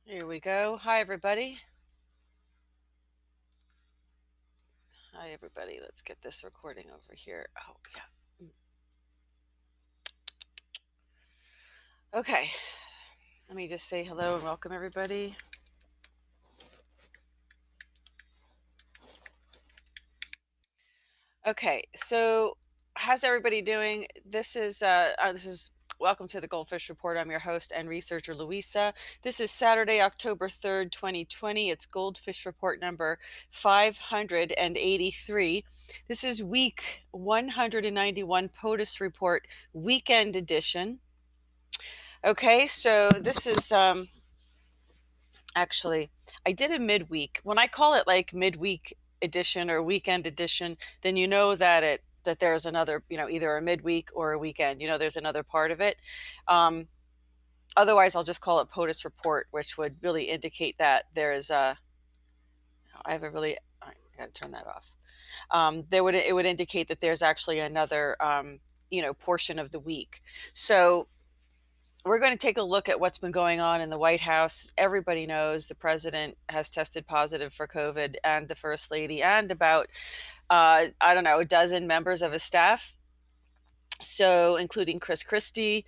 Here we go. Hi, everybody. Hi, everybody. Let's get this recording over here. Oh, yeah. Okay. Let me just say hello and welcome, everybody. Okay. So, how's everybody doing? This is welcome to the GoldFish Report. I'm your host and researcher, Louisa. This is Saturday, October 3rd, 2020. It's GoldFish Report number 583. This is week 191 POTUS Report weekend edition. Okay, so this is actually I did a midweek. When I call it like midweek edition or weekend edition, then you know that there's another, either a midweek or a weekend. There's another part of it. Otherwise, I'll just call it POTUS Report, which would really indicate that there's a. I got to turn that off. It would indicate that there's actually another portion of the week. So we're going to take a look at what's been going on in the White House. Everybody knows the president has tested positive for COVID, and the first lady, and about, I don't know, a dozen members of his staff. So, including Chris Christie,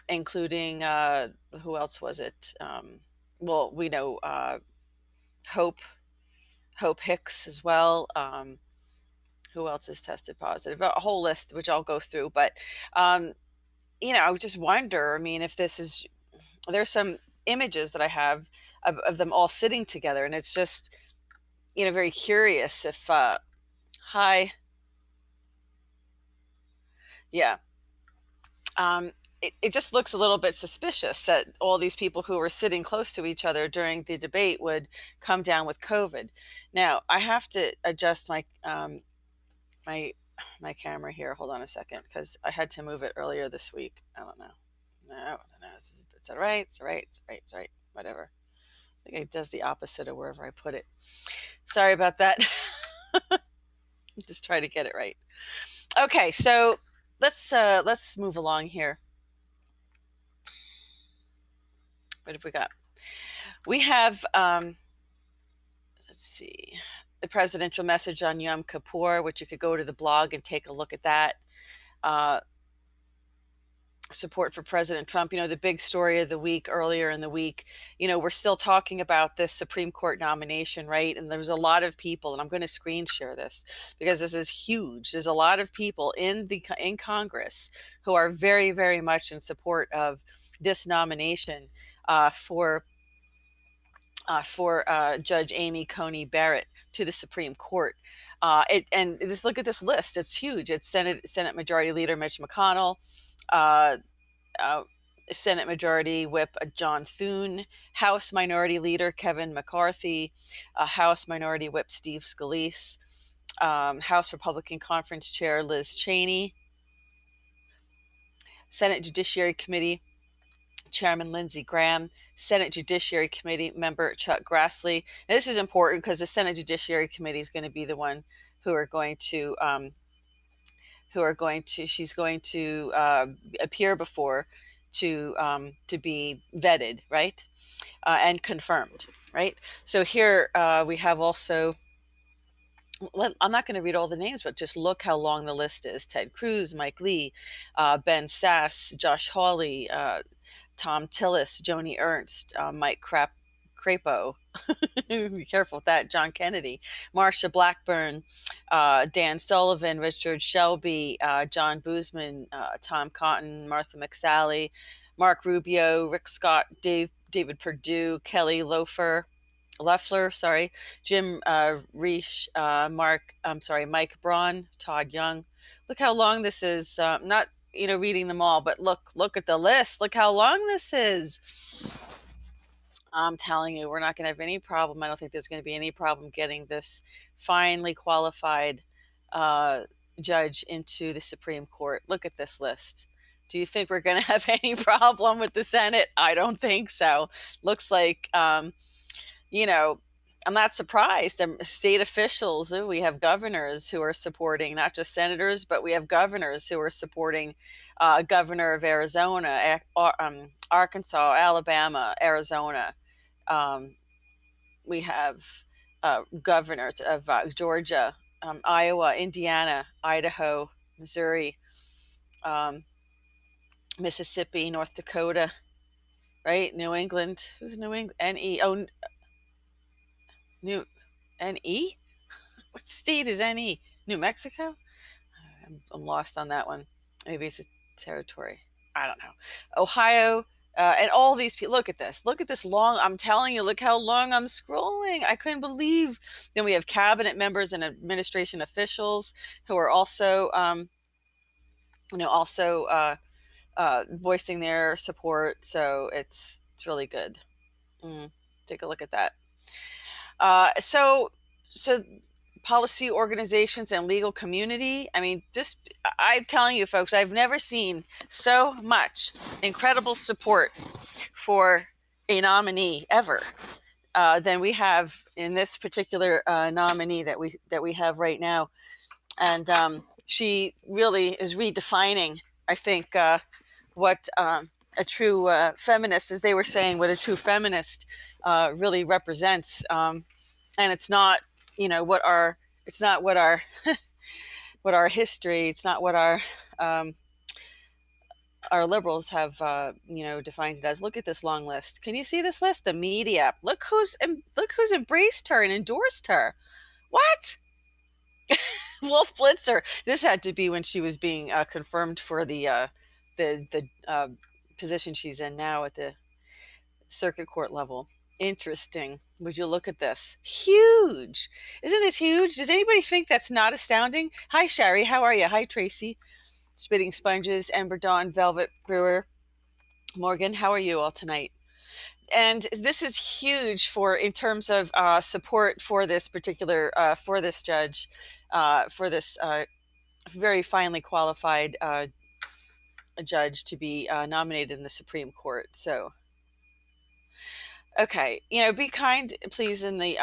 including, who else was it? Well, we know Hope Hicks as well. Who else has tested positive? A whole list, which I'll go through. But I just wonder, I mean, if there's some images that I have of them all sitting together, and it's just, very curious if, hi, yeah, it just looks a little bit suspicious that all these people who were sitting close to each other during the debate would come down with COVID. Now, I have to adjust my my camera here. Hold on a second, because I had to move it earlier this week. I don't know. No, it's all right. It's all right. It's all right. It's all right. Whatever. I think it does the opposite of wherever I put it. Sorry about that. Just try to get it right. Okay, so let's move along here. What have we got? We have let's see, the presidential message on Yom Kippur, which you could go to the blog and take a look at that. Support for President Trump, the big story of the week earlier in the week, we're still talking about this Supreme Court nomination, right? And there's a lot of people, and I'm going to screen share this because this is huge. There's a lot of people in Congress who are very, very much in support of this nomination for Judge Amy Coney Barrett to the Supreme Court. Look at this list. It's huge. It's Senate Majority Leader Mitch McConnell, Senate Majority Whip John Thune, House Minority Leader Kevin McCarthy, House Minority Whip Steve Scalise, House Republican Conference Chair Liz Cheney, Senate Judiciary Committee Chairman Lindsey Graham, Senate Judiciary Committee member Chuck Grassley. Now, this is important because the Senate Judiciary Committee is going to be the one who are going to she's going to appear before to be vetted, right, and confirmed, right? So here we have also. I'm not going to read all the names, but just look how long the list is: Ted Cruz, Mike Lee, Ben Sass, Josh Hawley, Tom Tillis, Joni Ernst, Mike Crapo, be careful with that, John Kennedy, Marsha Blackburn, Dan Sullivan, Richard Shelby, John Boozman, Tom Cotton, Martha McSally, Mark Rubio, Rick Scott, David Perdue, Kelly Loeffler, Jim Risch, Mike Braun, Todd Young. Look how long this is. Not reading them all, but look at the list. Look how long this is. I'm telling you, we're not going to have any problem. I don't think there's going to be any problem getting this finely qualified judge into the Supreme Court. Look at this list. Do you think we're going to have any problem with the Senate? I don't think so. Looks like, I'm not surprised. State officials, we have governors who are supporting, not just senators, but we have governors who are supporting governor of Arizona, Arkansas, Alabama, Arizona. Um, we have governors of Georgia, Iowa, Indiana, Idaho, Missouri, um, Mississippi, North Dakota, right? New England. Who's New England? NE. Oh, New NE? What state is NE? New Mexico? I'm lost on that one. Maybe it's a territory. I don't know. Ohio, and all these people. Look at this. Look at this long. I'm telling you, look how long I'm scrolling. I couldn't believe. Then we have cabinet members and administration officials who are also, voicing their support. So it's really good. Take a look at that. So policy organizations and legal community. I mean, I'm telling you, folks, I've never seen so much incredible support for a nominee ever than we have in this particular nominee that we have right now. And she really is redefining, I think, what a true feminist, as they were saying, what a true feminist really represents. And it's not, what our what our history, it's not what our liberals have defined it as. Look at this long list. Can you see this list? The media. Look who's embraced her and endorsed her. What? Wolf Blitzer. This had to be when she was being confirmed for the position she's in now at the circuit court level. Interesting. Would you look at this? Huge. Isn't this huge? Does anybody think that's not astounding? Hi, Shari. How are you? Hi, Tracy. Spitting Sponges, Ember Dawn, Velvet Brewer. Morgan, how are you all tonight? And this is huge in terms of support for this particular, for this judge, for this very finely qualified judge to be nominated in the Supreme Court. So, okay, be kind, please, in the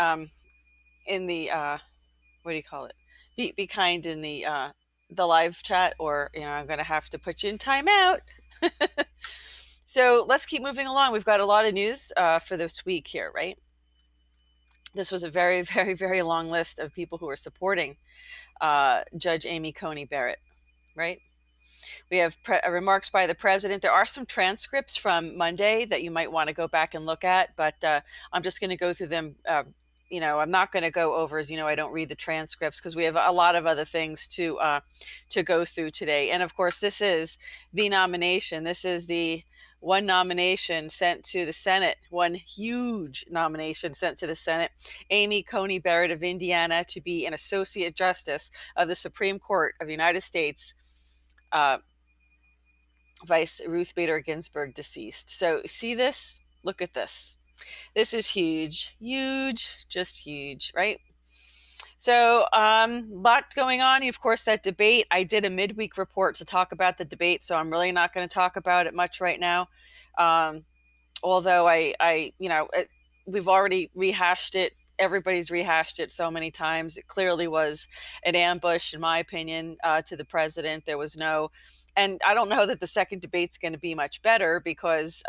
what do you call it? Be kind in the live chat, or I'm going to have to put you in timeout. So let's keep moving along. We've got a lot of news for this week here, right? This was a very, very, very long list of people who are supporting Judge Amy Coney Barrett, right? We have remarks by the president. There are some transcripts from Monday that you might want to go back and look at, but I'm just going to go through them. I'm not going to go over, as I don't read the transcripts because we have a lot of other things to go through today. And of course, this is the nomination. This is the one nomination sent to the Senate, one huge nomination sent to the Senate. Amy Coney Barrett of Indiana to be an Associate Justice of the Supreme Court of the United States. Vice Ruth Bader Ginsburg, deceased. So see this? Look at this. This is huge, just huge, right? So lot going on. Of course, that debate, I did a midweek report to talk about the debate, so I'm really not going to talk about it much right now. Although we've already rehashed it. Everybody's rehashed it so many times. It clearly was an ambush, in my opinion, to the president. There was no, and I don't know that the second debate's going to be much better because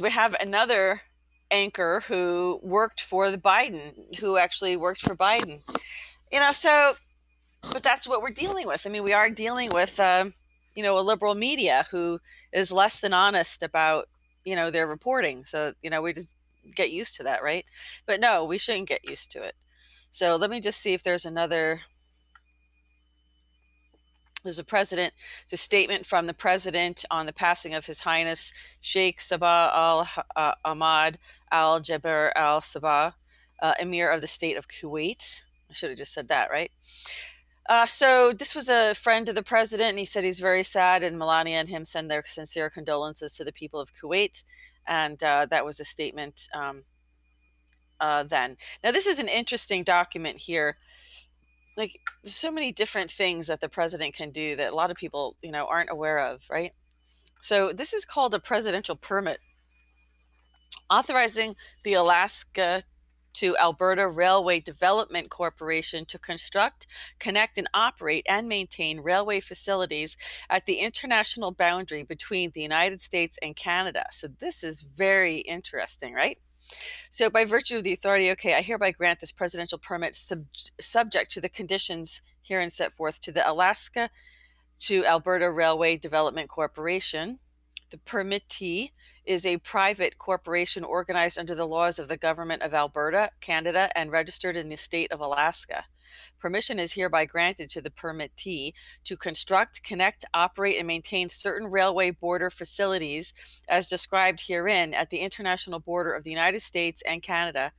we have another anchor who worked for actually worked for Biden. But that's what we're dealing with. I mean, we are dealing with, a liberal media who is less than honest about, their reporting. So, we just get used to that, right? But no, we shouldn't get used to it. So let me just see if there's another. There's a statement from the president on the passing of His Highness Sheikh Sabah al-Ahmad al-Jaber al-Sabah, Emir of the State of Kuwait. I should have just said that, right? So this was a friend of the president, and he said he's very sad, and Melania and him send their sincere condolences to the people of Kuwait. And that was a statement then. Now, this is an interesting document here. Like, there's so many different things that the president can do that a lot of people, aren't aware of, right? So this is called a presidential permit, authorizing the Alaska to Alberta Railway Development Corporation to construct, connect, and operate and maintain railway facilities at the international boundary between the United States and Canada. So this is very interesting, right? So by virtue of the authority, okay, I hereby grant this presidential permit subject to the conditions herein set forth to the Alaska to Alberta Railway Development Corporation. The permittee is a private corporation organized under the laws of the government of Alberta, Canada, and registered in the state of Alaska. Permission is hereby granted to the permittee to construct, connect, operate, and maintain certain railway border facilities as described herein at the international border of the United States and Canada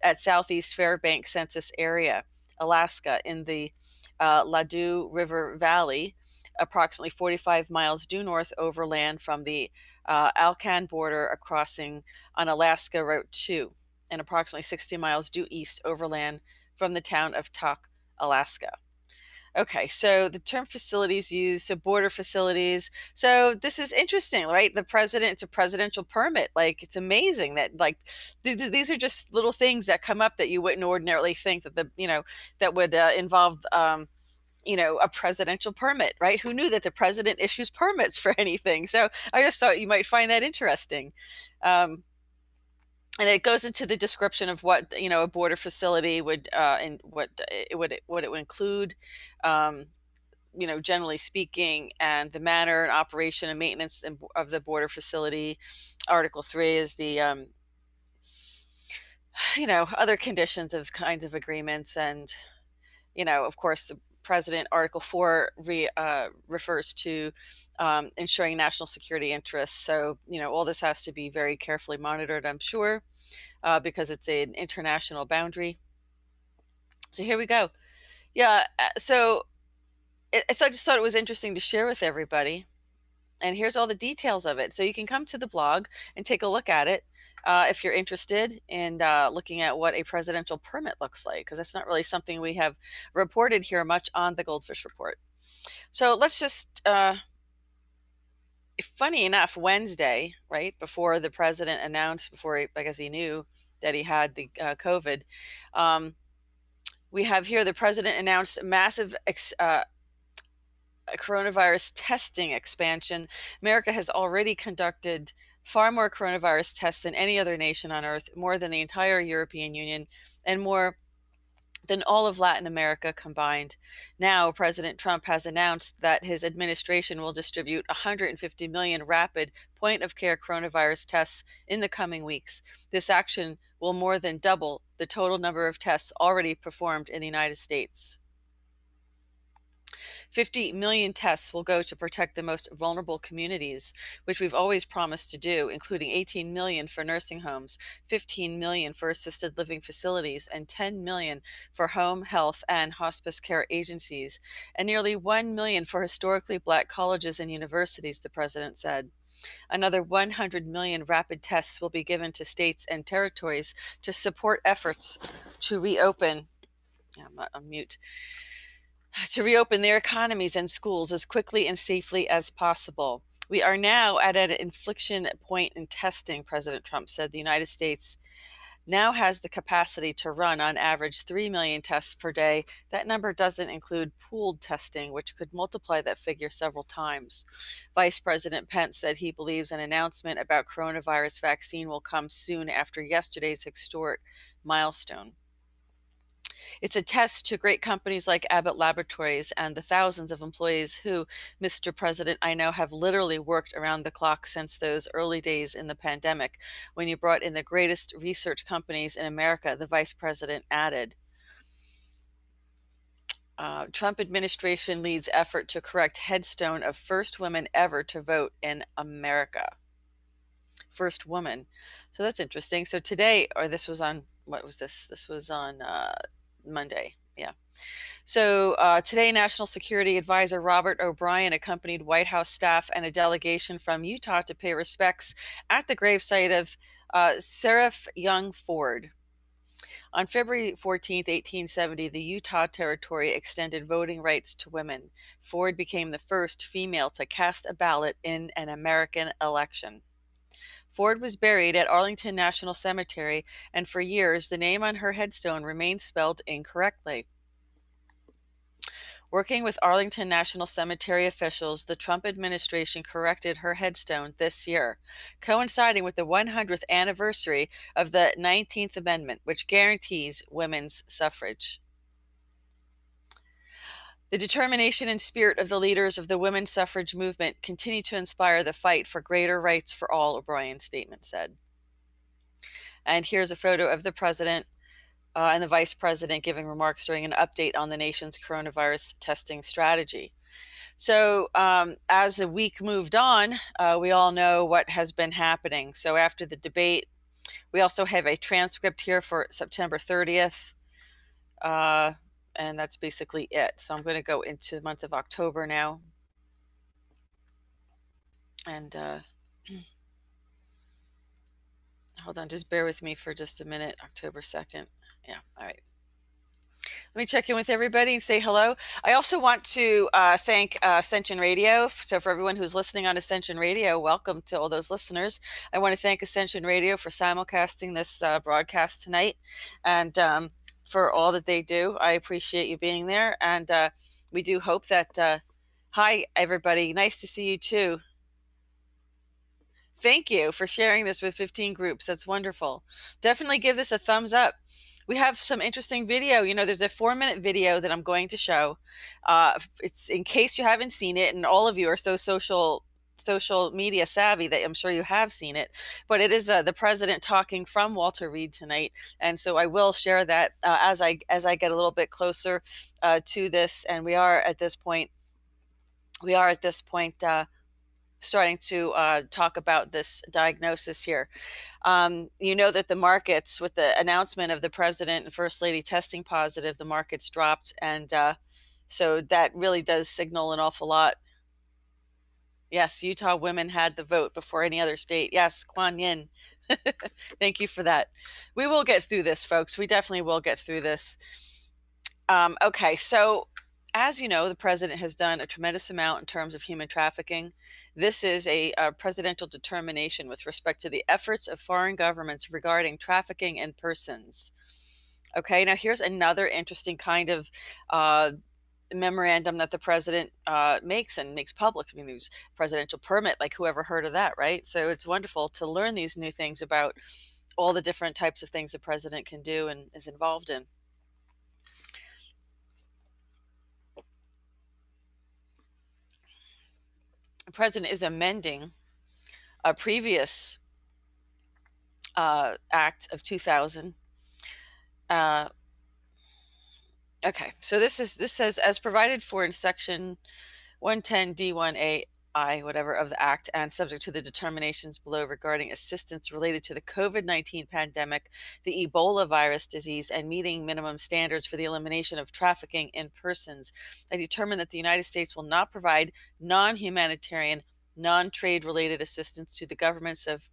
at Southeast Fairbanks Census Area, Alaska, in the Ladue River Valley, approximately 45 miles due north overland from the Alcan border, a crossing on Alaska Route 2, and approximately 60 miles due east overland from the town of Tok, Alaska. Okay, so the term facilities used, so border facilities. So this is interesting, right? The president, it's a presidential permit. Like, it's amazing that, like, these are just little things that come up that you wouldn't ordinarily think that that would involve a presidential permit, right? Who knew that the president issues permits for anything? So I just thought you might find that interesting. And it goes into the description of what a border facility would and what it would include, generally speaking, and the manner and operation and maintenance of the border facility. Article 3 is the other conditions of kinds of agreements, and of course, the president. Article 4 refers to ensuring national security interests. So, all this has to be very carefully monitored, I'm sure, because it's an international boundary. So here we go. Yeah, so just thought it was interesting to share with everybody. And here's all the details of it. So you can come to the blog and take a look at it if you're interested in looking at what a presidential permit looks like, because that's not really something we have reported here much on the GoldFish Report. So let's just, funny enough, Wednesday, right, before the president announced, I guess he knew that he had the COVID, we have here the president announced massive coronavirus testing expansion. America has already conducted far more coronavirus tests than any other nation on earth, more than the entire European Union, and more than all of Latin America combined. Now, President Trump has announced that his administration will distribute 150 million rapid point-of-care coronavirus tests in the coming weeks. This action will more than double the total number of tests already performed in the United States. 50 million tests will go to protect the most vulnerable communities, which we've always promised to do, including 18 million for nursing homes, 15 million for assisted living facilities, and 10 million for home health and hospice care agencies, and nearly 1 million for historically Black colleges and universities, the president said. Another 100 million rapid tests will be given to states and territories to support efforts to reopen. I'm not on mute. To reopen their economies and schools as quickly and safely as possible. We are now at an inflection point in testing, President Trump said. The United States now has the capacity to run on average 3 million tests per day. That number doesn't include pooled testing, which could multiply that figure several times. Vice President Pence said he believes an announcement about coronavirus vaccine will come soon after yesterday's historic milestone. It's a test to great companies like Abbott Laboratories and the thousands of employees who, Mr. President, I know have literally worked around the clock since those early days in the pandemic when you brought in the greatest research companies in America, the vice president added. Trump administration leads effort to correct headstone of first woman ever to vote in America. First woman. So that's interesting. So today, or this was on, what was this? This was on Monday. Yeah. So today, National Security Advisor Robert O'Brien accompanied White House staff and a delegation from Utah to pay respects at the gravesite of Seraph Young Ford. On February 14, 1870, the Utah Territory extended voting rights to women. Ford became the first female to cast a ballot in an American election. Ford was buried at Arlington National Cemetery, and for years, the name on her headstone remained spelled incorrectly. Working with Arlington National Cemetery officials, the Trump administration corrected her headstone this year, coinciding with the 100th anniversary of the 19th Amendment, which guarantees women's suffrage. The determination and spirit of the leaders of the women's suffrage movement continue to inspire the fight for greater rights for all, O'Brien's statement said. And here's a photo of the president and the vice president giving remarks during an update on the nation's coronavirus testing strategy. So as the week moved on, we all know what has been happening. So after the debate, we also have a transcript here for September 30th. And that's basically it. So I'm going to go into the month of October now. And hold on, just bear with me for just a minute. October 2nd. Yeah, all right. Let me check in with everybody and say hello. I also want to thank Ascension Radio. So for everyone who's listening on Ascension Radio, welcome to all those listeners. I want to thank Ascension Radio for simulcasting this broadcast tonight, and for all that they do. I appreciate you being there, and we do hope that, hi everybody, nice to see you too. Thank you for sharing this with 15 groups. That's wonderful. Definitely give this a thumbs up. We have some interesting video. You know, there's a 4-minute video that I'm going to show. It's in case you haven't seen it, and all of you are so social media savvy that I'm sure you have seen it. But it is the president talking from Walter Reed tonight, and so I will share that as I get a little bit closer to this. And we are at this point starting to talk about this diagnosis here. You know that the markets, with the announcement of the president and first lady testing positive, the markets dropped. And so that really does signal an awful lot. Yes, Utah women had the vote before any other state. Yes, Kuan Yin. Thank you for that. We will get through this, folks. We definitely will get through this. Okay, so as you know, the president has done a tremendous amount in terms of human trafficking. This is a presidential determination with respect to the efforts of foreign governments regarding trafficking in persons. Okay, now here's another interesting kind of memorandum that the president makes public. I mean, there's presidential permit, like whoever heard of that, right? So it's wonderful to learn these new things about all the different types of things the president can do and is involved in. The president is amending a previous act of 2000. Okay, so this says, as provided for in section 110 D1A I, whatever, of the act, and subject to the determinations below regarding assistance related to the COVID-19 pandemic, the Ebola virus disease, and meeting minimum standards for the elimination of trafficking in persons, I determine that the United States will not provide non-humanitarian, non-trade related assistance to the governments of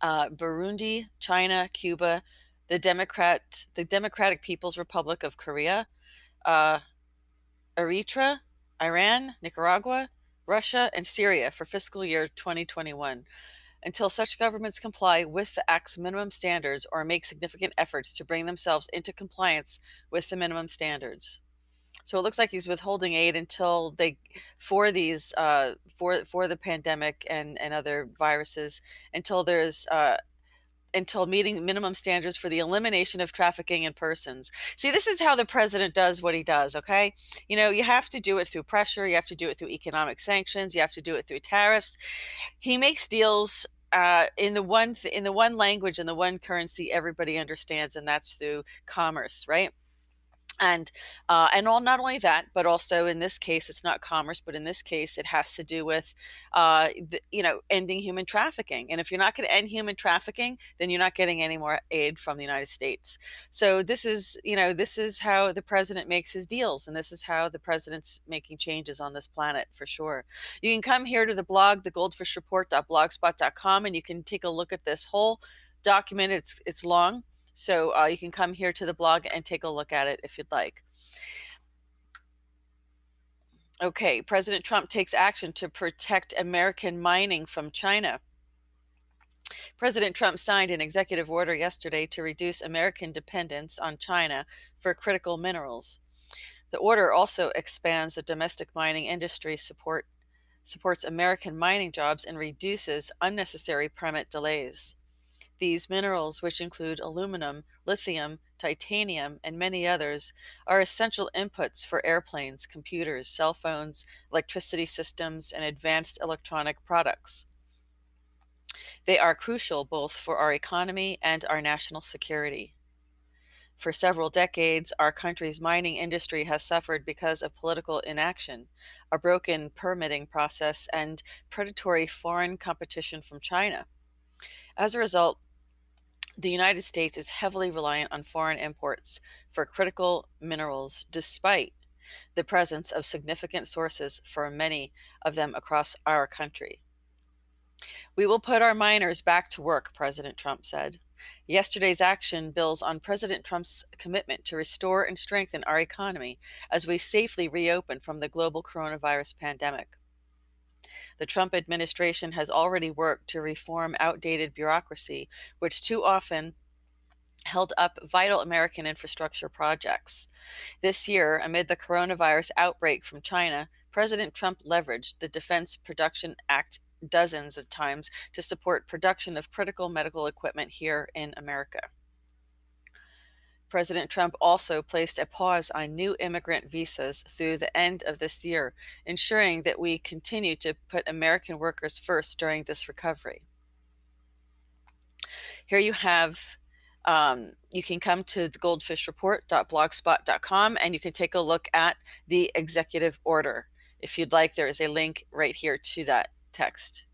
Burundi, China, Cuba, the Democratic People's Republic of Korea, Eritrea, Iran, Nicaragua, Russia, and Syria for fiscal year 2021, until such governments comply with the Act's minimum standards or make significant efforts to bring themselves into compliance with the minimum standards. So it looks like he's withholding aid until for the pandemic and other viruses, until there's until meeting minimum standards for the elimination of trafficking in persons. See, this is how the president does what he does, okay? You know, you have to do it through pressure. You have to do it through economic sanctions. You have to do it through tariffs. He makes deals in the one language and the one currency everybody understands, and that's through commerce, right? And not only that, but also in this case, it's not commerce, but in this case, it has to do with, ending human trafficking. And if you're not going to end human trafficking, then you're not getting any more aid from the United States. So this is how the president makes his deals, and this is how the president's making changes on this planet, for sure. You can come here to the blog, the goldfishreport.blogspot.com, and you can take a look at this whole document. It's long. So you can come here to the blog and take a look at it if you'd like. Okay, President Trump takes action to protect American mining from China. President Trump signed an executive order yesterday to reduce American dependence on China for critical minerals. The order also expands the domestic mining industry supports American mining jobs and reduces unnecessary permit delays. These minerals, which include aluminum, lithium, titanium, and many others, are essential inputs for airplanes, computers, cell phones, electricity systems, and advanced electronic products. They are crucial both for our economy and our national security. For several decades, our country's mining industry has suffered because of political inaction, a broken permitting process, and predatory foreign competition from China. As a result, the United States is heavily reliant on foreign imports for critical minerals, despite the presence of significant sources for many of them across our country. We will put our miners back to work, President Trump said. Yesterday's action builds on President Trump's commitment to restore and strengthen our economy as we safely reopen from the global coronavirus pandemic. The Trump administration has already worked to reform outdated bureaucracy, which too often held up vital American infrastructure projects. This year, amid the coronavirus outbreak from China, President Trump leveraged the Defense Production Act dozens of times to support production of critical medical equipment here in America. President Trump also placed a pause on new immigrant visas through the end of this year, ensuring that we continue to put American workers first during this recovery. Here you have, you can come to the goldfishreport.blogspot.com and you can take a look at the executive order. If you'd like, there is a link right here to that text.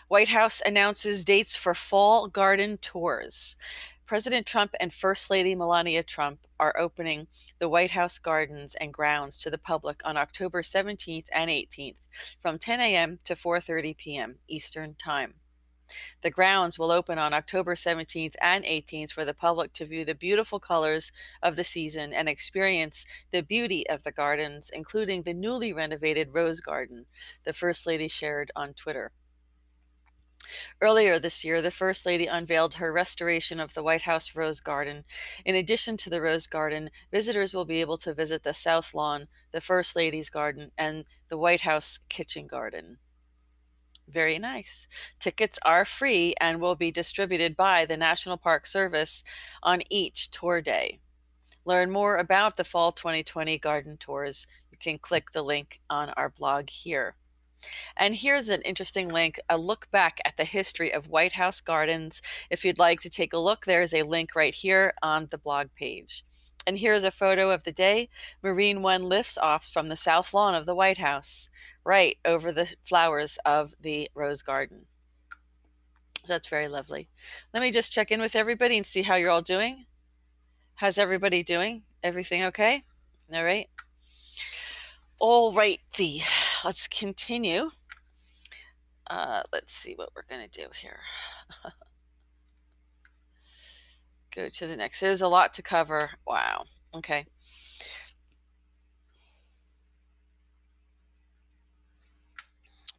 White House announces dates for fall garden tours. President Trump and First Lady Melania Trump are opening the White House gardens and grounds to the public on October 17th and 18th from 10 a.m. to 4:30 p.m. Eastern Time. The grounds will open on October 17th and 18th for the public to view the beautiful colors of the season and experience the beauty of the gardens, including the newly renovated Rose Garden, the First Lady shared on Twitter. Earlier this year, the First Lady unveiled her restoration of the White House Rose Garden. In addition to the Rose Garden, visitors will be able to visit the South Lawn, the First Lady's Garden, and the White House Kitchen Garden. Very nice. Tickets are free and will be distributed by the National Park Service on each tour day. Learn more about the Fall 2020 garden tours. You can click the link on our blog here. And here's an interesting link, a look back at the history of White House gardens. If you'd like to take a look, there's a link right here on the blog page. And here's a photo of the day. Marine One lifts off from the south lawn of the White House, right over the flowers of the Rose Garden. So that's very lovely. Let me just check in with everybody and see how you're all doing. How's everybody doing? Everything okay? All right. All righty. Let's continue. Let's see what we're going to do here. Go to the next. There's a lot to cover. Wow. Okay.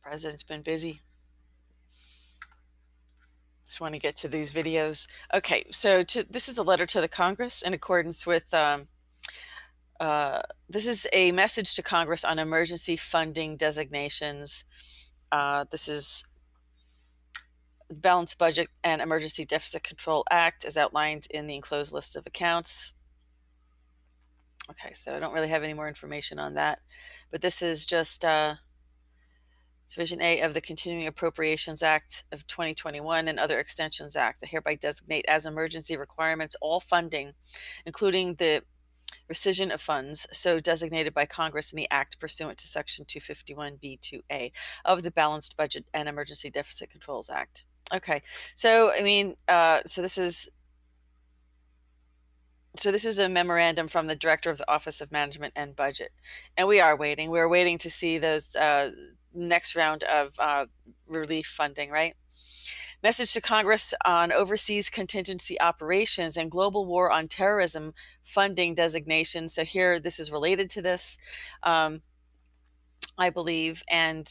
President's been busy. Just want to get to these videos. Okay, so this is a letter to the Congress in accordance with, this is a message to Congress on emergency funding designations. This is the Balanced Budget and Emergency Deficit Control Act as outlined in the enclosed list of accounts. Okay, so I don't really have any more information on that, but this is just Division A of the Continuing Appropriations Act of 2021 and other extensions act. I hereby designate as emergency requirements all funding, including the rescission of funds so designated by Congress in the act pursuant to Section 251B2A of the Balanced Budget and Emergency Deficit Controls Act. Okay, so I mean, so this is a memorandum from the Director of the Office of Management and Budget, and we are waiting. We're waiting to see those next round of relief funding, right? Message to Congress on overseas contingency operations and global war on terrorism funding designation. So here, this is related to this. I believe, and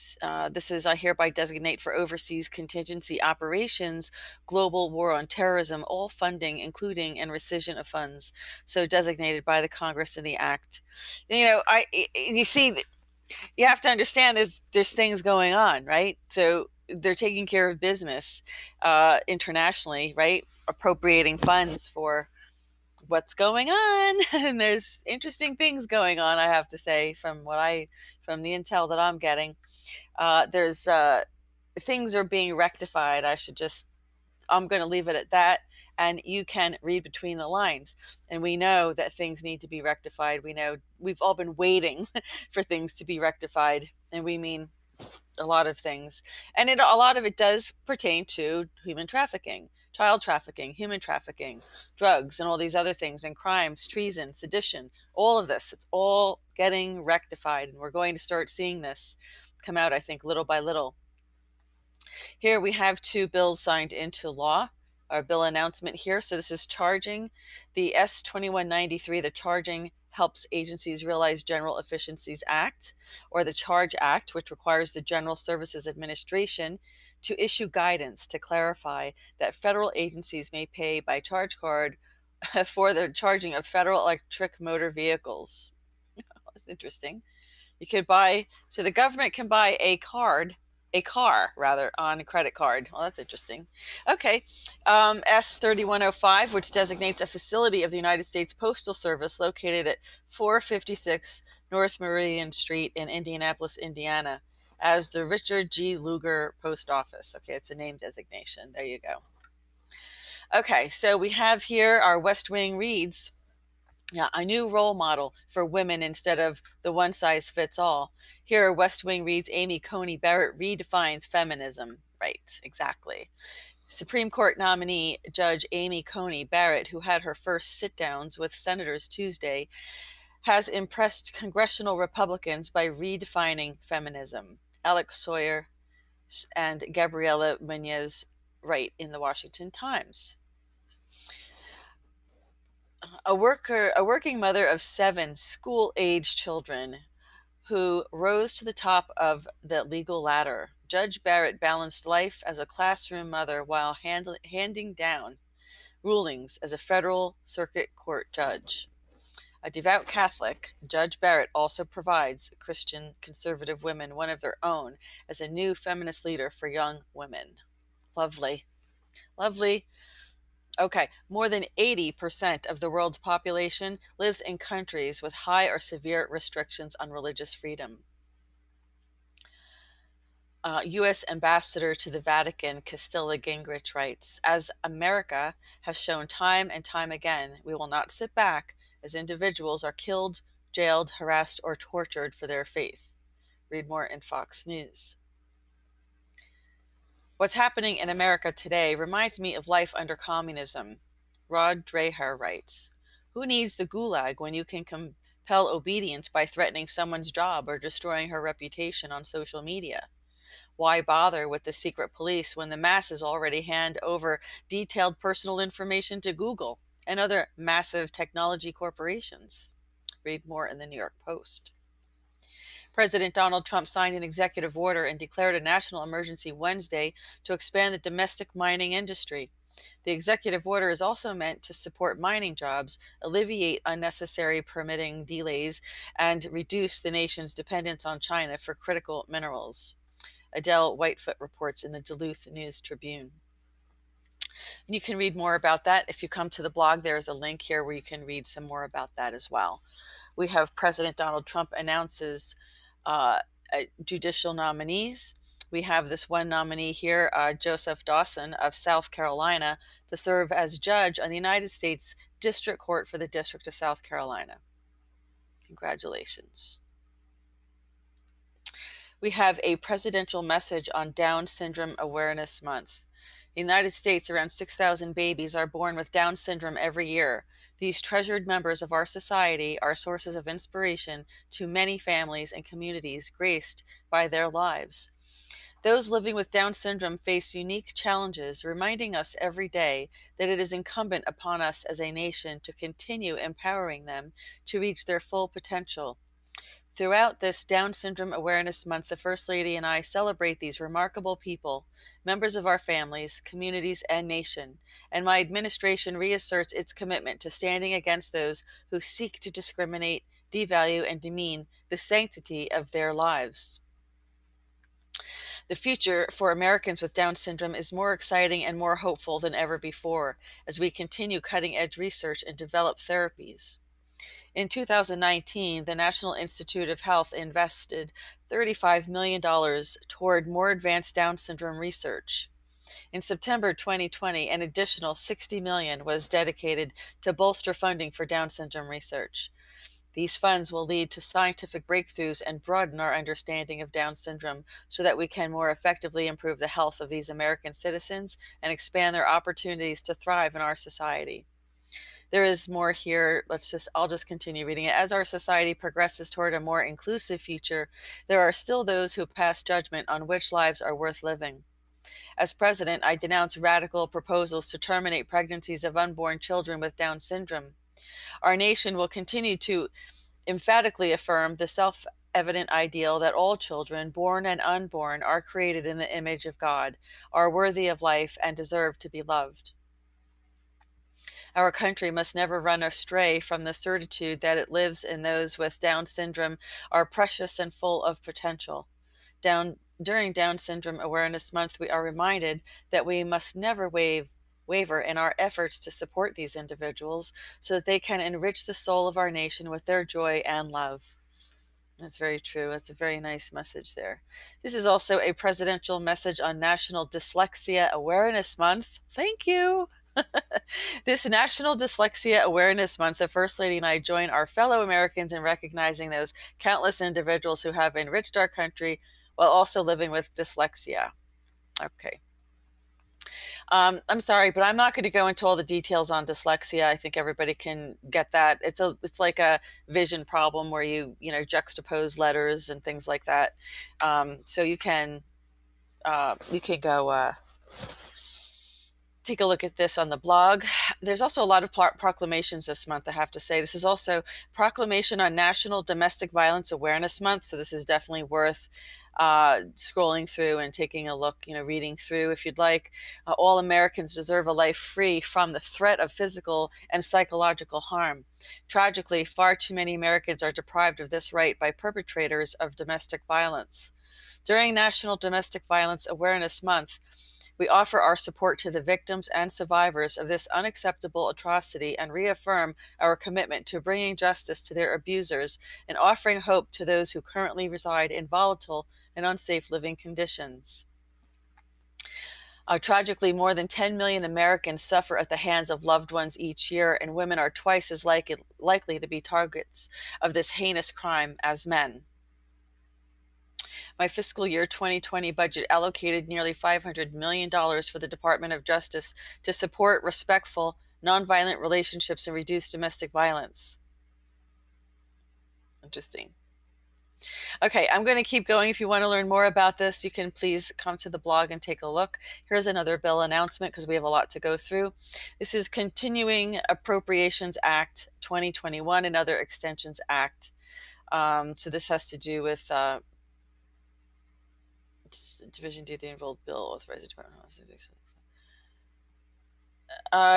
this is I hereby designate for overseas contingency operations, global war on terrorism, all funding, including and rescission of funds, so designated by the Congress in the Act. You see, you have to understand there's things going on, right? So they're taking care of business internationally, right? Appropriating funds for what's going on, and there's interesting things going on. I have to say, from the intel that I'm getting, there's things are being rectified. I'm going to leave it at that. And you can read between the lines. And we know that things need to be rectified. We know we've all been waiting for things to be rectified. And we mean a lot of things. And a lot of it does pertain to human trafficking, child trafficking, human trafficking, drugs, and all these other things, and crimes, treason, sedition, all of this. It's all getting rectified. And we're going to start seeing this come out, I think, little by little. Here we have two bills signed into law. Our bill announcement here. So this is charging the S2193, the Charging Helps Agencies Realize General Efficiencies Act, or the Charge Act, which requires the General Services Administration to issue guidance to clarify that federal agencies may pay by charge card for the charging of federal electric motor vehicles. That's interesting. So the government can buy a car rather, on a credit card. Well, that's interesting. Okay. S3105, which designates a facility of the United States Postal Service located at 456 North Meridian Street in Indianapolis, Indiana, as the Richard G. Lugar Post Office. Okay, it's a name designation. There you go. Okay, so we have here our West Wing reads. Yeah, a new role model for women instead of the one size fits all. Here, West Wing reads Amy Coney Barrett redefines feminism. Right, exactly. Supreme Court nominee Judge Amy Coney Barrett, who had her first sit downs with senators Tuesday, has impressed congressional Republicans by redefining feminism. Alex Sawyer and Gabriela Munoz write in the Washington Times. A working mother of 7 school-age children who rose to the top of the legal ladder. Judge Barrett balanced life as a classroom mother while handing down rulings as a federal circuit court judge. A devout Catholic, Judge Barrett also provides Christian conservative women one of their own as a new feminist leader for young women. Lovely. Lovely. Okay, more than 80% of the world's population lives in countries with high or severe restrictions on religious freedom. U.S. Ambassador to the Vatican, Castilla Gingrich, writes, as America has shown time and time again, we will not sit back as individuals are killed, jailed, harassed, or tortured for their faith. Read more in Fox News. What's happening in America today reminds me of life under communism. Rod Dreher writes, who needs the gulag when you can compel obedience by threatening someone's job or destroying her reputation on social media? Why bother with the secret police when the masses already hand over detailed personal information to Google and other massive technology corporations? Read more in the New York Post. President Donald Trump signed an executive order and declared a national emergency Wednesday to expand the domestic mining industry. The executive order is also meant to support mining jobs, alleviate unnecessary permitting delays, and reduce the nation's dependence on China for critical minerals. Adele Whitefoot reports in the Duluth News Tribune. And you can read more about that. If you come to the blog, there is a link here where you can read some more about that as well. We have President Donald Trump announces judicial nominees. We have this one nominee here, Joseph Dawson of South Carolina, to serve as judge on the United States District Court for the District of South Carolina. Congratulations. We have a presidential message on Down Syndrome Awareness Month. In the United States, around 6,000 babies are born with Down syndrome every year. These treasured members of our society are sources of inspiration to many families and communities graced by their lives. Those living with Down syndrome face unique challenges, reminding us every day that it is incumbent upon us as a nation to continue empowering them to reach their full potential. Throughout this Down Syndrome Awareness Month, the First Lady and I celebrate these remarkable people, members of our families, communities, and nation, and my administration reasserts its commitment to standing against those who seek to discriminate, devalue, and demean the sanctity of their lives. The future for Americans with Down syndrome is more exciting and more hopeful than ever before as we continue cutting-edge research and develop therapies. In 2019, the National Institute of Health invested $35 million toward more advanced Down syndrome research. In September 2020, an additional $60 million was dedicated to bolster funding for Down syndrome research. These funds will lead to scientific breakthroughs and broaden our understanding of Down syndrome so that we can more effectively improve the health of these American citizens and expand their opportunities to thrive in our society. There is more here. I'll just continue reading it. As our society progresses toward a more inclusive future, there are still those who pass judgment on which lives are worth living. As president, I denounce radical proposals to terminate pregnancies of unborn children with Down syndrome. Our nation will continue to emphatically affirm the self-evident ideal that all children, born and unborn, are created in the image of God, are worthy of life, and deserve to be loved. Our country must never run astray from the certitude that it lives in those with Down syndrome are precious and full of potential. During Down Syndrome Awareness Month, we are reminded that we must never waver in our efforts to support these individuals so that they can enrich the soul of our nation with their joy and love. That's very true. That's a very nice message there. This is also a presidential message on National Dyslexia Awareness Month. Thank you. This National Dyslexia Awareness Month, the First Lady and I join our fellow Americans in recognizing those countless individuals who have enriched our country while also living with dyslexia. Okay. I'm sorry, but I'm not going to go into all the details on dyslexia. I think everybody can get that. It's like a vision problem where you juxtapose letters and things like that. So you can go take a look at this on the blog. There's also a lot of proclamations this month, I have to say. This is also Proclamation on National Domestic Violence Awareness Month, so this is definitely worth scrolling through and taking a look, reading through if you'd like. All Americans deserve a life free from the threat of physical and psychological harm. Tragically, far too many Americans are deprived of this right by perpetrators of domestic violence. During National Domestic Violence Awareness Month, we offer our support to the victims and survivors of this unacceptable atrocity and reaffirm our commitment to bringing justice to their abusers and offering hope to those who currently reside in volatile and unsafe living conditions. Tragically, more than 10 million Americans suffer at the hands of loved ones each year, and women are twice as likely to be targets of this heinous crime as men. My fiscal year 2020 budget allocated nearly $500 million for the Department of Justice to support respectful, nonviolent relationships and reduce domestic violence. Interesting. Okay, I'm going to keep going. If you want to learn more about this, you can please come to the blog and take a look. Here's another bill announcement because we have a lot to go through. This is Continuing Appropriations Act 2021 and Other Extensions Act. So this has to do with Division D, the enrolled bill authorizes Department of House.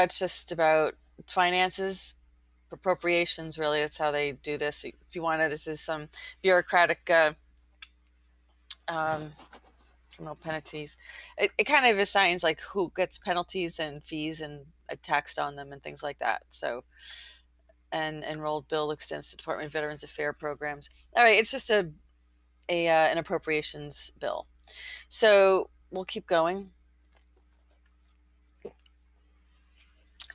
It's just about finances, appropriations, really. That's how they do this. If you want to, this is some bureaucratic penalties. It kind of assigns like who gets penalties and fees and taxed on them and things like that. So, an enrolled bill extends to Department of Veterans Affairs programs. All right, it's just an appropriations bill. So we'll keep going.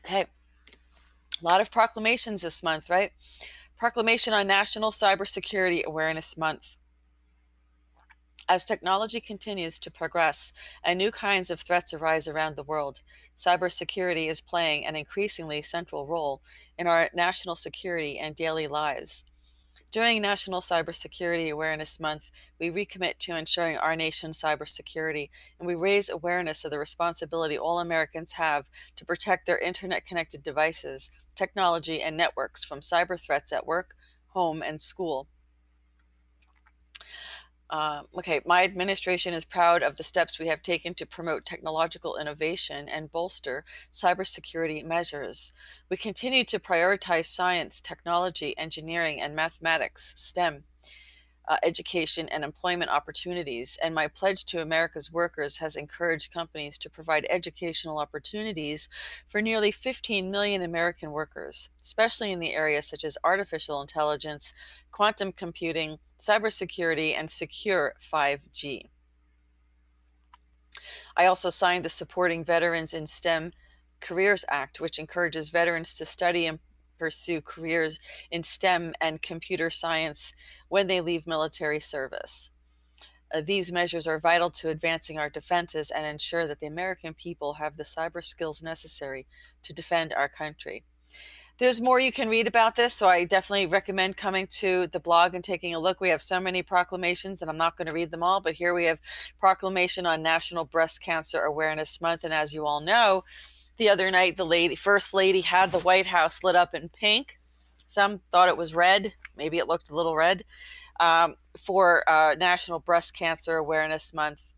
Okay. A lot of proclamations this month, right? Proclamation on National Cybersecurity Awareness Month. As technology continues to progress and new kinds of threats arise around the world, cybersecurity is playing an increasingly central role in our national security and daily lives. During National Cybersecurity Awareness Month, we recommit to ensuring our nation's cybersecurity, and we raise awareness of the responsibility all Americans have to protect their internet-connected devices, technology, and networks from cyber threats at work, home, and school. Okay, my administration is proud of the steps we have taken to promote technological innovation and bolster cybersecurity measures. We continue to prioritize science, technology, engineering, and mathematics, STEM, education, and employment opportunities. And my pledge to America's workers has encouraged companies to provide educational opportunities for nearly 15 million American workers, especially in the areas such as artificial intelligence, quantum computing, cybersecurity, and secure 5G. I also signed the Supporting Veterans in STEM Careers Act, which encourages veterans to study and pursue careers in STEM and computer science when they leave military service. These measures are vital to advancing our defenses and ensure that the American people have the cyber skills necessary to defend our country. There's more you can read about this, so I definitely recommend coming to the blog and taking a look. We have so many proclamations, and I'm not going to read them all, but here we have proclamation on National Breast Cancer Awareness Month. And as you all know, the other night, the First Lady had the White House lit up in pink. Some thought it was red. Maybe it looked a little red, for National Breast Cancer Awareness Month.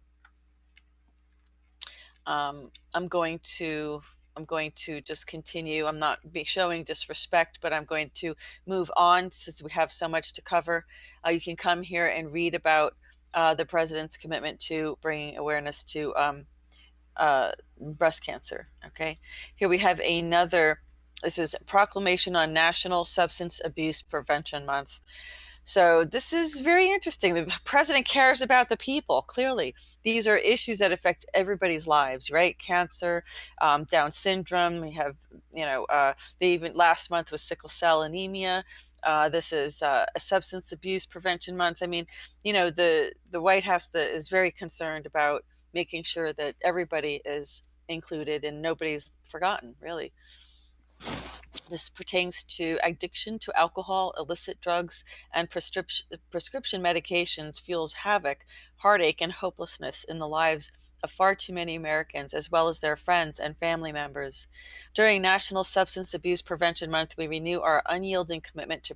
I'm going to just continue. I'm not showing disrespect, but I'm going to move on since we have so much to cover. You can come here and read about the president's commitment to bringing awareness to breast cancer. Okay, here we have another. This is Proclamation on National Substance Abuse Prevention Month. So this is very interesting. The president cares about the people, clearly. These are issues that affect everybody's lives, right? Cancer, Down syndrome. We have, they even last month was sickle cell anemia. This is a substance abuse prevention month. I mean, the White House is very concerned about making sure that everybody is included and nobody's forgotten, really. This pertains to addiction to alcohol, illicit drugs, and prescription medications fuels havoc, heartache, and hopelessness in the lives of far too many Americans, as well as their friends and family members. During National Substance Abuse Prevention Month, we renew our unyielding commitment to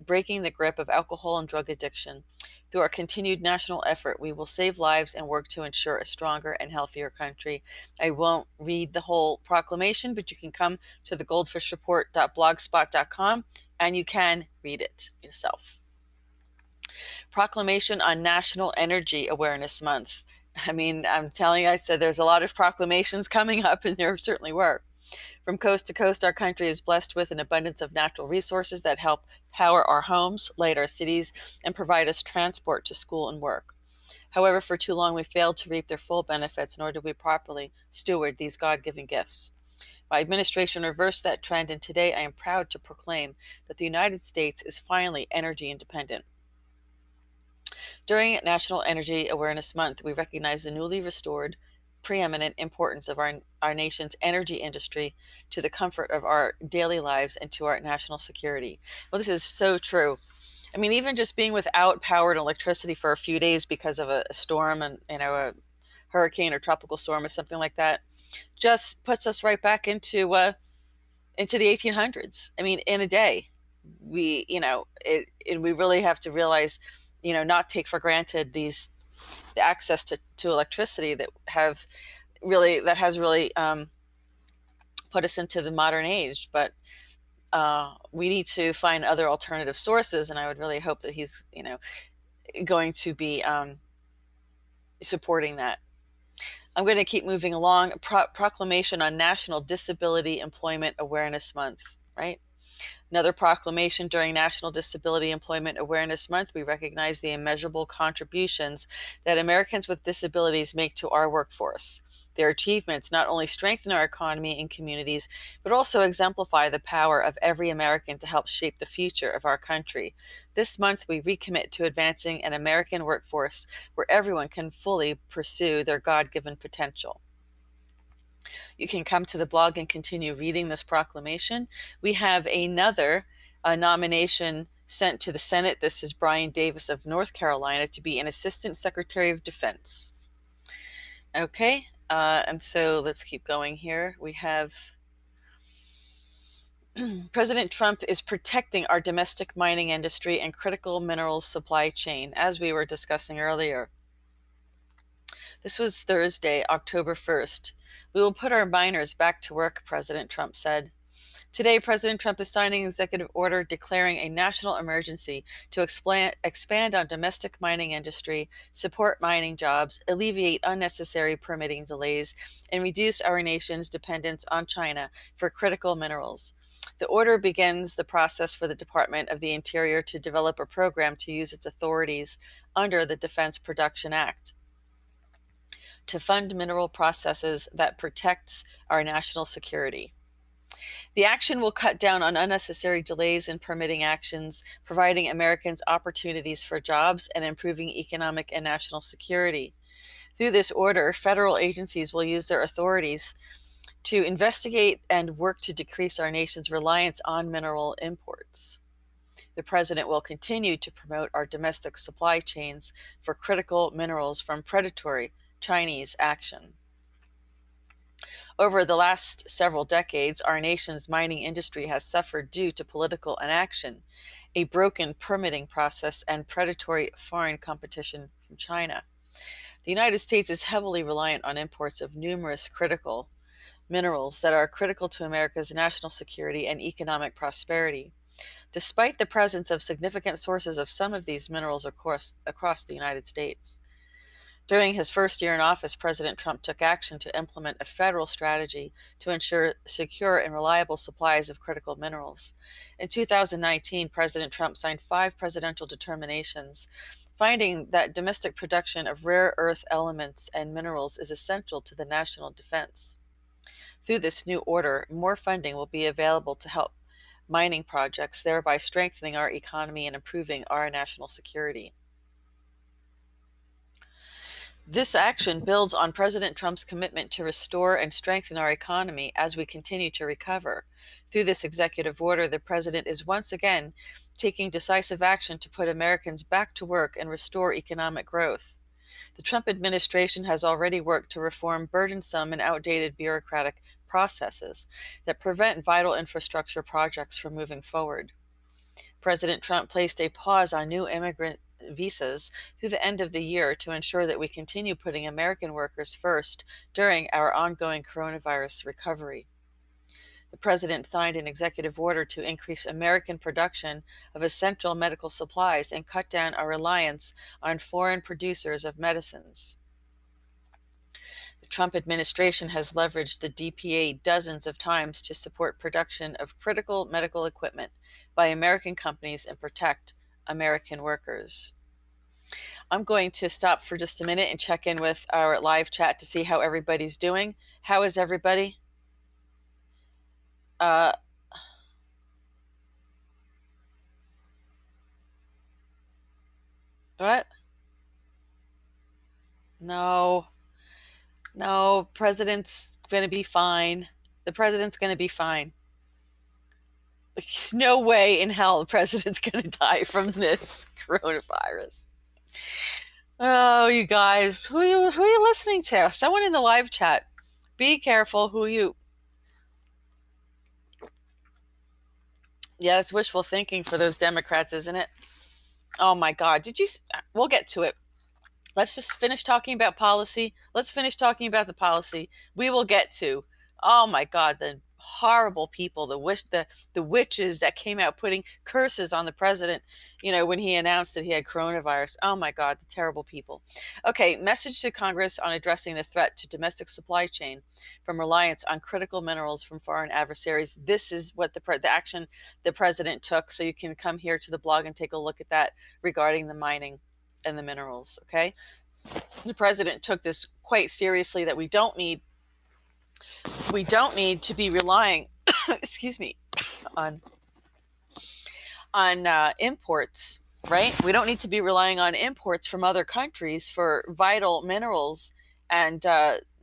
breaking the grip of alcohol and drug addiction. Through our continued national effort, we will save lives and work to ensure a stronger and healthier country. I won't read the whole proclamation, but you can come to the goldfishreport.blogspot.com and you can read it yourself. Proclamation on National Energy Awareness Month. I mean, I'm telling you, I said there's a lot of proclamations coming up, and there certainly were. From coast to coast, our country is blessed with an abundance of natural resources that help power our homes, light our cities, and provide us transport to school and work. However, for too long we failed to reap their full benefits, nor did we properly steward these God-given gifts. My administration reversed that trend, and today I am proud to proclaim that the United States is finally energy independent. During National Energy Awareness Month, we recognize the newly restored preeminent importance of our nation's energy industry to the comfort of our daily lives and to our national security. Well, this is so true. I mean, even just being without power and electricity for a few days because of a storm and, a hurricane or tropical storm or something like that just puts us right back into the 1800s. I mean, in a day, we really have to realize, not take for granted the access to electricity that has really put us into the modern age. But we need to find other alternative sources, and I would really hope that he's going to be supporting that. I'm going to keep moving along. Proclamation on National Disability Employment Awareness Month, right? Another proclamation during National Disability Employment Awareness Month, we recognize the immeasurable contributions that Americans with disabilities make to our workforce. Their achievements not only strengthen our economy and communities, but also exemplify the power of every American to help shape the future of our country. This month, we recommit to advancing an American workforce where everyone can fully pursue their God-given potential. You can come to the blog and continue reading this proclamation. We have another nomination sent to the Senate. This is Brian Davis of North Carolina to be an Assistant Secretary of Defense. Okay, and so let's keep going here. We have President Trump is protecting our domestic mining industry and critical minerals supply chain, as we were discussing earlier. This was Thursday, October 1st. We will put our miners back to work, President Trump said. Today, President Trump is signing an executive order declaring a national emergency to expand on domestic mining industry, support mining jobs, alleviate unnecessary permitting delays, and reduce our nation's dependence on China for critical minerals. The order begins the process for the Department of the Interior to develop a program to use its authorities under the Defense Production Act to fund mineral processes that protects our national security. The action will cut down on unnecessary delays in permitting actions, providing Americans opportunities for jobs and improving economic and national security. Through this order, federal agencies will use their authorities to investigate and work to decrease our nation's reliance on mineral imports. The president will continue to promote our domestic supply chains for critical minerals from predatory Chinese action. Over the last several decades, our nation's mining industry has suffered due to political inaction, a broken permitting process, and predatory foreign competition from China. The United States is heavily reliant on imports of numerous critical minerals that are critical to America's national security and economic prosperity. Despite the presence of significant sources of some of these minerals across the United States. During his first year in office, President Trump took action to implement a federal strategy to ensure secure and reliable supplies of critical minerals. In 2019, President Trump signed 5 presidential determinations, finding that domestic production of rare earth elements and minerals is essential to the national defense. Through this new order, more funding will be available to help mining projects, thereby strengthening our economy and improving our national security. This action builds on President Trump's commitment to restore and strengthen our economy as we continue to recover. Through this executive order, the president is once again taking decisive action to put Americans back to work and restore economic growth. The Trump administration has already worked to reform burdensome and outdated bureaucratic processes that prevent vital infrastructure projects from moving forward. President Trump placed a pause on new immigrant visas through the end of the year to ensure that we continue putting American workers first during our ongoing coronavirus recovery. The president signed an executive order to increase American production of essential medical supplies and cut down our reliance on foreign producers of medicines. The Trump administration has leveraged the DPA dozens of times to support production of critical medical equipment by American companies and protect American workers. I'm going to stop for just a minute and check in with our live chat to see how everybody's doing. How is everybody? What? No, president's going to be fine. The president's going to be fine. There's no way in hell the president's going to die from this coronavirus. Oh, you guys, who are you listening to? Someone in the live chat, be careful who you. Yeah, it's wishful thinking for those Democrats, isn't it? Oh my God, we'll get to it. Let's just finish talking about policy. Let's finish talking about the policy. We will get to, oh my God, the horrible people, the witches that came out putting curses on the president, when he announced that he had coronavirus. Oh my God, the terrible people. Okay, message to Congress on addressing the threat to domestic supply chain from reliance on critical minerals from foreign adversaries. This is what the action the president took. So you can come here to the blog and take a look at that regarding the mining and the minerals. Okay, the president took this quite seriously, that we don't need to be relying excuse me, on imports, right? We don't need to be relying on imports from other countries for vital minerals and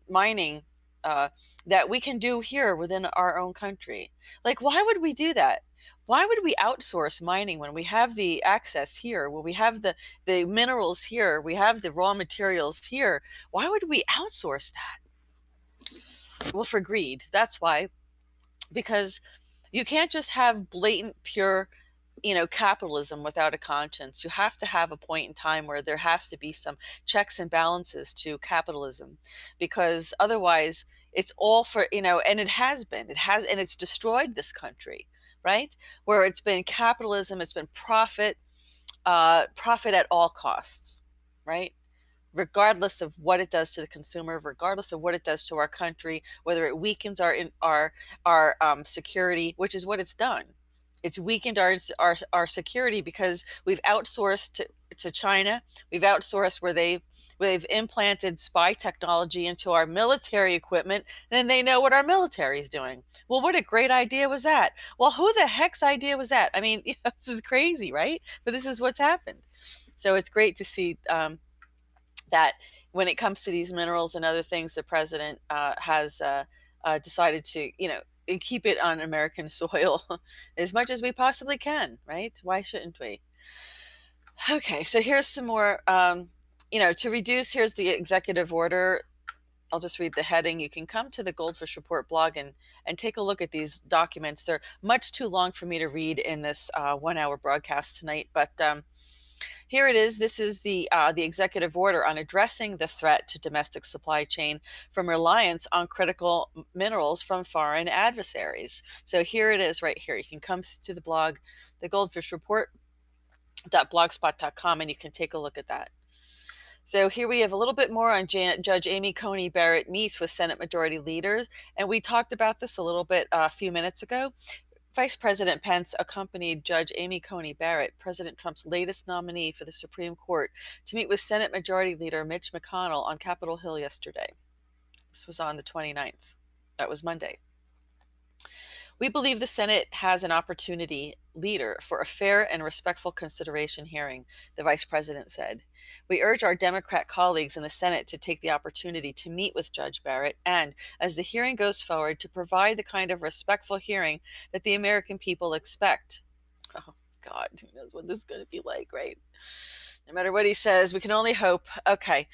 mining that we can do here within our own country. Like, why would we do that? Why would we outsource mining when we have the access here, when we have the minerals here, we have the raw materials here? Why would we outsource that? Well, for greed. That's why. Because You can't just have blatant, pure, capitalism without a conscience. You have to have a point in time where there has to be some checks and balances to capitalism, because otherwise it's all for, and and it's destroyed this country, right? Where it's been capitalism, it's been profit, profit at all costs, right? Regardless of what it does to the consumer, regardless of what it does to our country, whether it weakens our security, which is what it's done. It's weakened our security because we've outsourced to China. We've outsourced where they've implanted spy technology into our military equipment, and then they know what our military is doing. Well, what a great idea was that? Well, who the heck's idea was that? I mean, this is crazy, right? But this is what's happened. So it's great to see that when it comes to these minerals and other things, the president has decided to, keep it on American soil as much as we possibly can, right? Why shouldn't we? Okay, so here's some more, to reduce, here's the executive order. I'll just read the heading. You can come to the GoldFish Report blog and take a look at these documents. They're much too long for me to read in this 1 hour broadcast tonight, but here it is. This is the executive order on addressing the threat to domestic supply chain from reliance on critical minerals from foreign adversaries. So here it is right here. You can come to the blog, the Goldfish Report .blogspot.com, and you can take a look at that. So here we have a little bit more on Judge Amy Coney Barrett meets with Senate Majority leaders, and we talked about this a little bit a few minutes ago. Vice President Pence accompanied Judge Amy Coney Barrett, President Trump's latest nominee for the Supreme Court, to meet with Senate Majority Leader Mitch McConnell on Capitol Hill yesterday. This was on the 29th. That was Monday. We believe the Senate has an opportunity leader for a fair and respectful consideration hearing, the vice president said. We urge our Democrat colleagues in the Senate to take the opportunity to meet with Judge Barrett and, as the hearing goes forward, to provide the kind of respectful hearing that the American people expect. Oh, God, who knows what this is going to be like, right? No matter what he says, we can only hope. Okay.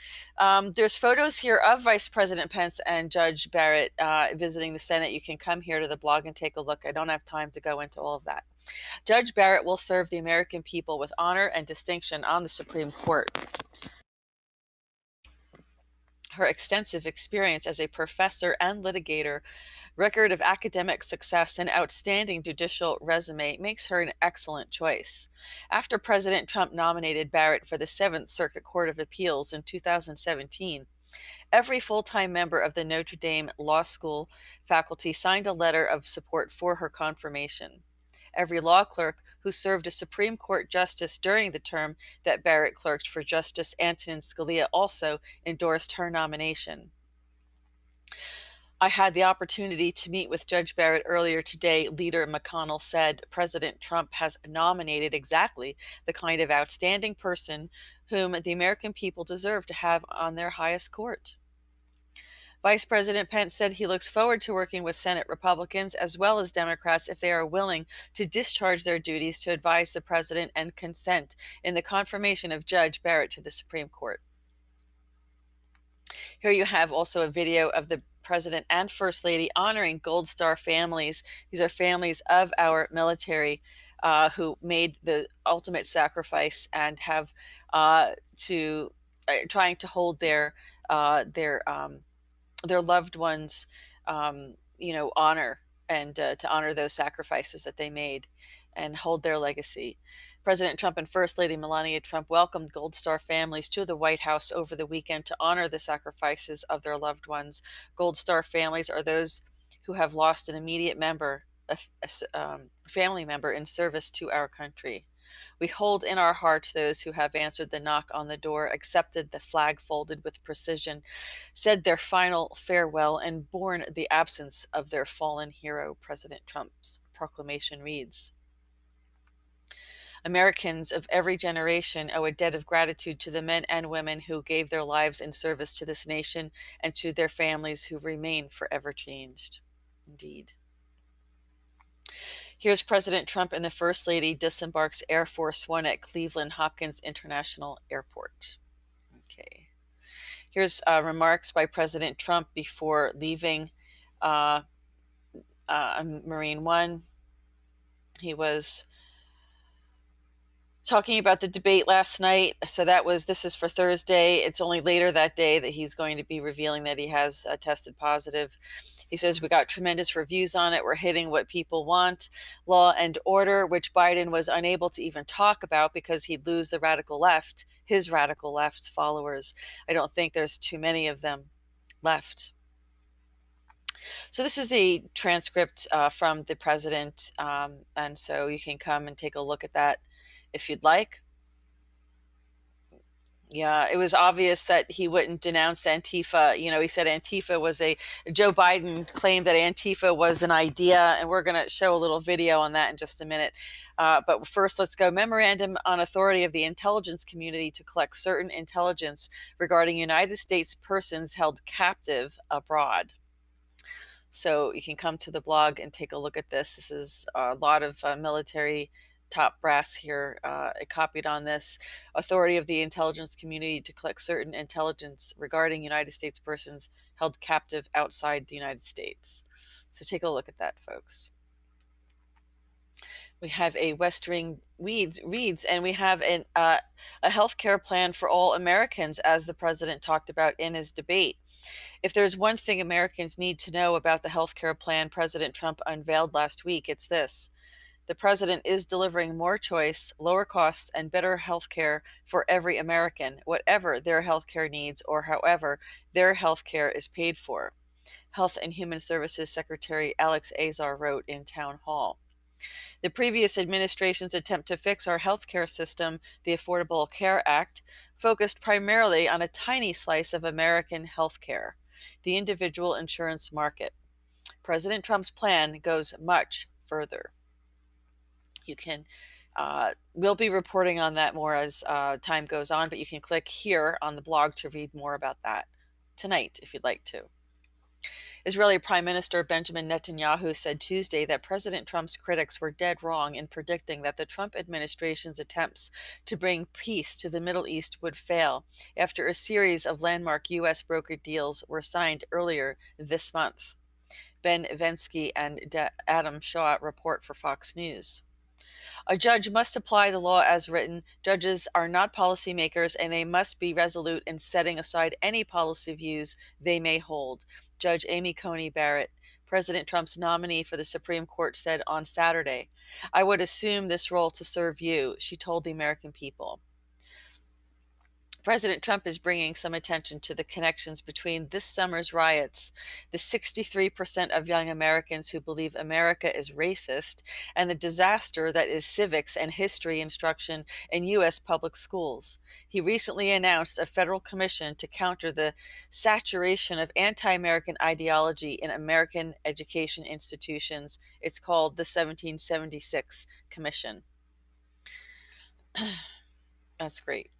There's photos here of Vice President Pence and Judge Barrett visiting the Senate. You can come here to the blog and take a look. I don't have time to go into all of that. Judge Barrett will serve the American people with honor and distinction on the Supreme Court. Her extensive experience as a professor and litigator, record of academic success, and outstanding judicial resume makes her an excellent choice. After President Trump nominated Barrett for the Seventh Circuit Court of Appeals in 2017, every full-time member of the Notre Dame Law School faculty signed a letter of support for her confirmation. Every law clerk who served as Supreme Court justice during the term that Barrett clerked for Justice Antonin Scalia also endorsed her nomination. I had the opportunity to meet with Judge Barrett earlier today. Leader McConnell said President Trump has nominated exactly the kind of outstanding person whom the American people deserve to have on their highest court. Vice President Pence said he looks forward to working with Senate Republicans as well as Democrats if they are willing to discharge their duties to advise the president and consent in the confirmation of Judge Barrett to the Supreme Court. Here you have also a video of the President and First Lady honoring Gold Star families. These are families of our military who made the ultimate sacrifice and have trying to hold their loved ones, honor, and to honor those sacrifices that they made and hold their legacy. President Trump and First Lady Melania Trump welcomed Gold Star families to the White House over the weekend to honor the sacrifices of their loved ones. Gold Star families are those who have lost an immediate member, a family member in service to our country. We hold in our hearts those who have answered the knock on the door, accepted the flag folded with precision, said their final farewell, and borne the absence of their fallen hero, President Trump's proclamation reads. Americans of every generation owe a debt of gratitude to the men and women who gave their lives in service to this nation and to their families who remain forever changed. Indeed. Here's President Trump and the First Lady disembarks Air Force One at Cleveland Hopkins International Airport. Okay. Here's remarks by President Trump before leaving Marine One. He was talking about the debate last night. So this is for Thursday. It's only later that day that he's going to be revealing that he has tested positive. He says, we got tremendous reviews on it. We're hitting what people want. Law and order, which Biden was unable to even talk about because he'd lose the radical left, his radical left followers. I don't think there's too many of them left. So this is the transcript from the president. And so you can come and take a look at that if you'd like. Yeah, it was obvious that he wouldn't denounce Antifa. He said Antifa was Joe Biden claimed that Antifa was an idea, and we're going to show a little video on that in just a minute. But first, let's go. Memorandum on authority of the intelligence community to collect certain intelligence regarding United States persons held captive abroad. So you can come to the blog and take a look at this. This is a lot of military top brass here copied on this. Authority of the intelligence community to collect certain intelligence regarding United States persons held captive outside the United States. So take a look at that, folks. We have a West Wing reads, and we have a healthcare plan for all Americans, as the president talked about in his debate. If there's one thing Americans need to know about the healthcare plan President Trump unveiled last week, it's this. The president is delivering more choice, lower costs, and better healthcare for every American, whatever their healthcare needs or however their healthcare is paid for. Health and Human Services Secretary Alex Azar wrote in Town Hall. The previous administration's attempt to fix our healthcare system, the Affordable Care Act, focused primarily on a tiny slice of American healthcare, the individual insurance market. President Trump's plan goes much further. We'll be reporting on that more as time goes on, but you can click here on the blog to read more about that tonight if you'd like to. Israeli Prime Minister Benjamin Netanyahu said Tuesday that President Trump's critics were dead wrong in predicting that the Trump administration's attempts to bring peace to the Middle East would fail after a series of landmark U.S. brokered deals were signed earlier this month. Ben Evensky and Adam Shaw report for Fox News. A judge must apply the law as written. Judges are not policymakers, and they must be resolute in setting aside any policy views they may hold, Judge Amy Coney Barrett, President Trump's nominee for the Supreme Court, said on Saturday. I would assume this role to serve you, she told the American people. President Trump is bringing some attention to the connections between this summer's riots, the 63% of young Americans who believe America is racist, and the disaster that is civics and history instruction in U.S. public schools. He recently announced a federal commission to counter the saturation of anti-American ideology in American education institutions. It's called the 1776 Commission. That's great.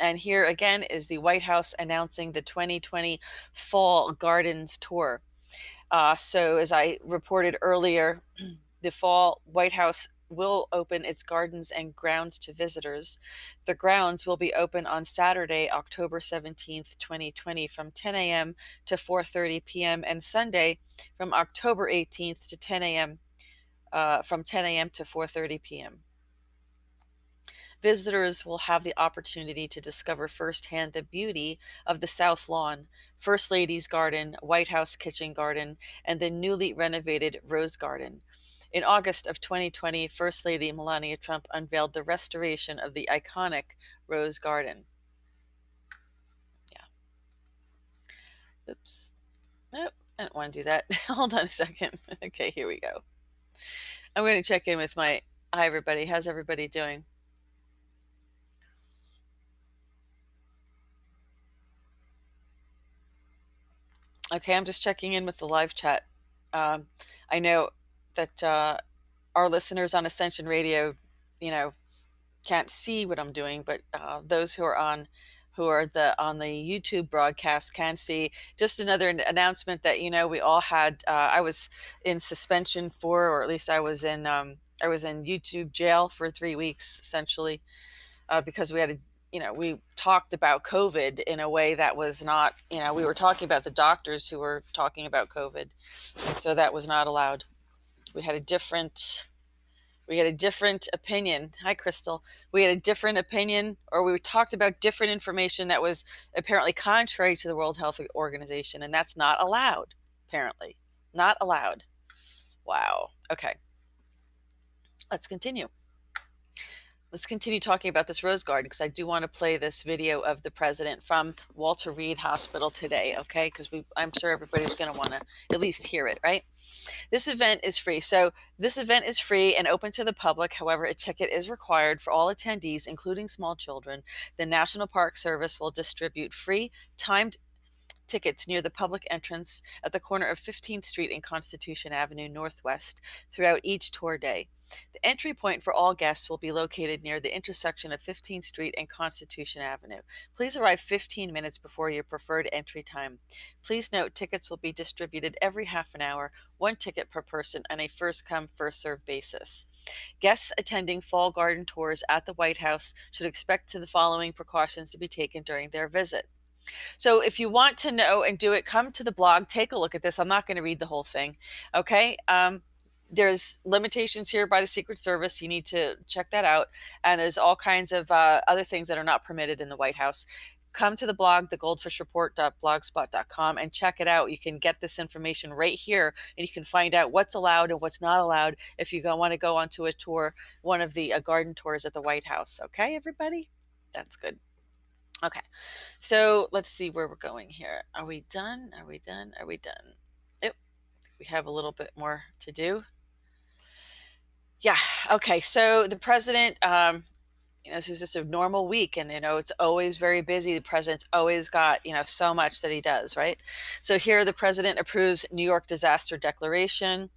And here again is the White House announcing the 2020 Fall Gardens Tour. So as I reported earlier, the fall White House will open its gardens and grounds to visitors. The grounds will be open on Saturday, October 17th, 2020 from 10 a.m. to 4:30 p.m. and Sunday from October 18th to 10 a.m. From 10 a.m. to 4:30 p.m. Visitors will have the opportunity to discover firsthand the beauty of the South Lawn, First Lady's Garden, White House Kitchen Garden, and the newly renovated Rose Garden. In August of 2020, First Lady Melania Trump unveiled the restoration of the iconic Rose Garden. Yeah. Oops. Nope, I don't want to do that. Hold on a second. Okay, here we go. I'm going to check in with hi everybody. How's everybody doing? Okay, I'm just checking in with the live chat. I know that our listeners on Ascension Radio, can't see what I'm doing, but those who are on the YouTube broadcast can see. Just another announcement that we all had. I was in suspension or at least I was in YouTube jail for 3 weeks essentially because we had we talked about COVID in a way that was not, we were talking about the doctors who were talking about COVID. And so that was not allowed. We had a different We had a different opinion. Hi, Crystal. We had a different opinion, or we talked about different information that was apparently contrary to the World Health Organization, and that's not allowed, apparently. Not allowed. Wow. Okay. Let's continue. Let's continue talking about this rose garden, because I do want to play this video of the president from Walter Reed Hospital today, okay? Because I'm sure everybody's going to want to at least hear it, right? This event is free. So this event is free and open to the public. However, a ticket is required for all attendees, including small children. The National Park Service will distribute free timed tickets near the public entrance at the corner of 15th Street and Constitution Avenue Northwest throughout each tour day. The entry point for all guests will be located near the intersection of 15th Street and Constitution Avenue. Please arrive 15 minutes before your preferred entry time. Please note tickets will be distributed every half an hour, one ticket per person on a first-come, first-served basis. Guests attending fall garden tours at the White House should expect the following precautions to be taken during their visit. So if you want to know and do it, come to the blog, take a look at this. I'm not going to read the whole thing. Okay. There's limitations here by the Secret Service. You need to check that out. And there's all kinds of other things that are not permitted in the White House. Come to the blog, thegoldfishreport.blogspot.com, and check it out. You can get this information right here, and you can find out what's allowed and what's not allowed if you want to go onto a tour, one of the garden tours at the White House. Okay, everybody? That's good. Okay, so let's see where we're going here. Are we done? Are we done? Are we done? Yep, we have a little bit more to do. Yeah, okay, so the president, this is just a normal week, and, it's always very busy. The president's always got, so much that he does, right? So here the president approves New York disaster declaration.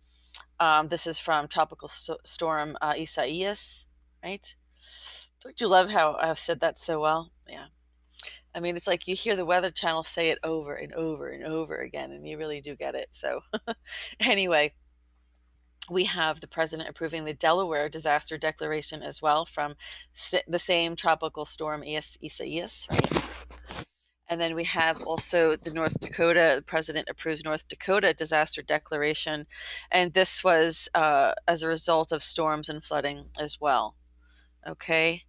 This is from Tropical Storm Isaias, right? Don't you love how I said that so well? Yeah. I mean, it's like you hear the Weather Channel say it over and over and over again, and you really do get it. So anyway, we have the president approving the Delaware disaster declaration as well from the same tropical storm Isaias, right? And then we have also the North Dakota, the president approves North Dakota disaster declaration. And this was as a result of storms and flooding as well. Okay.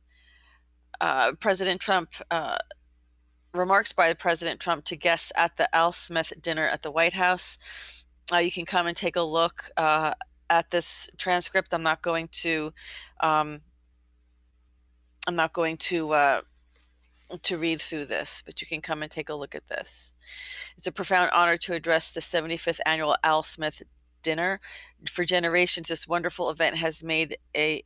President Trump remarks by President Trump to guests at the Al Smith dinner at the White House. You can come and take a look at this transcript. I'm not going to read through this, but you can come and take a look at this. It's a profound honor to address the 75th annual Al Smith dinner. For generations, this wonderful event has been a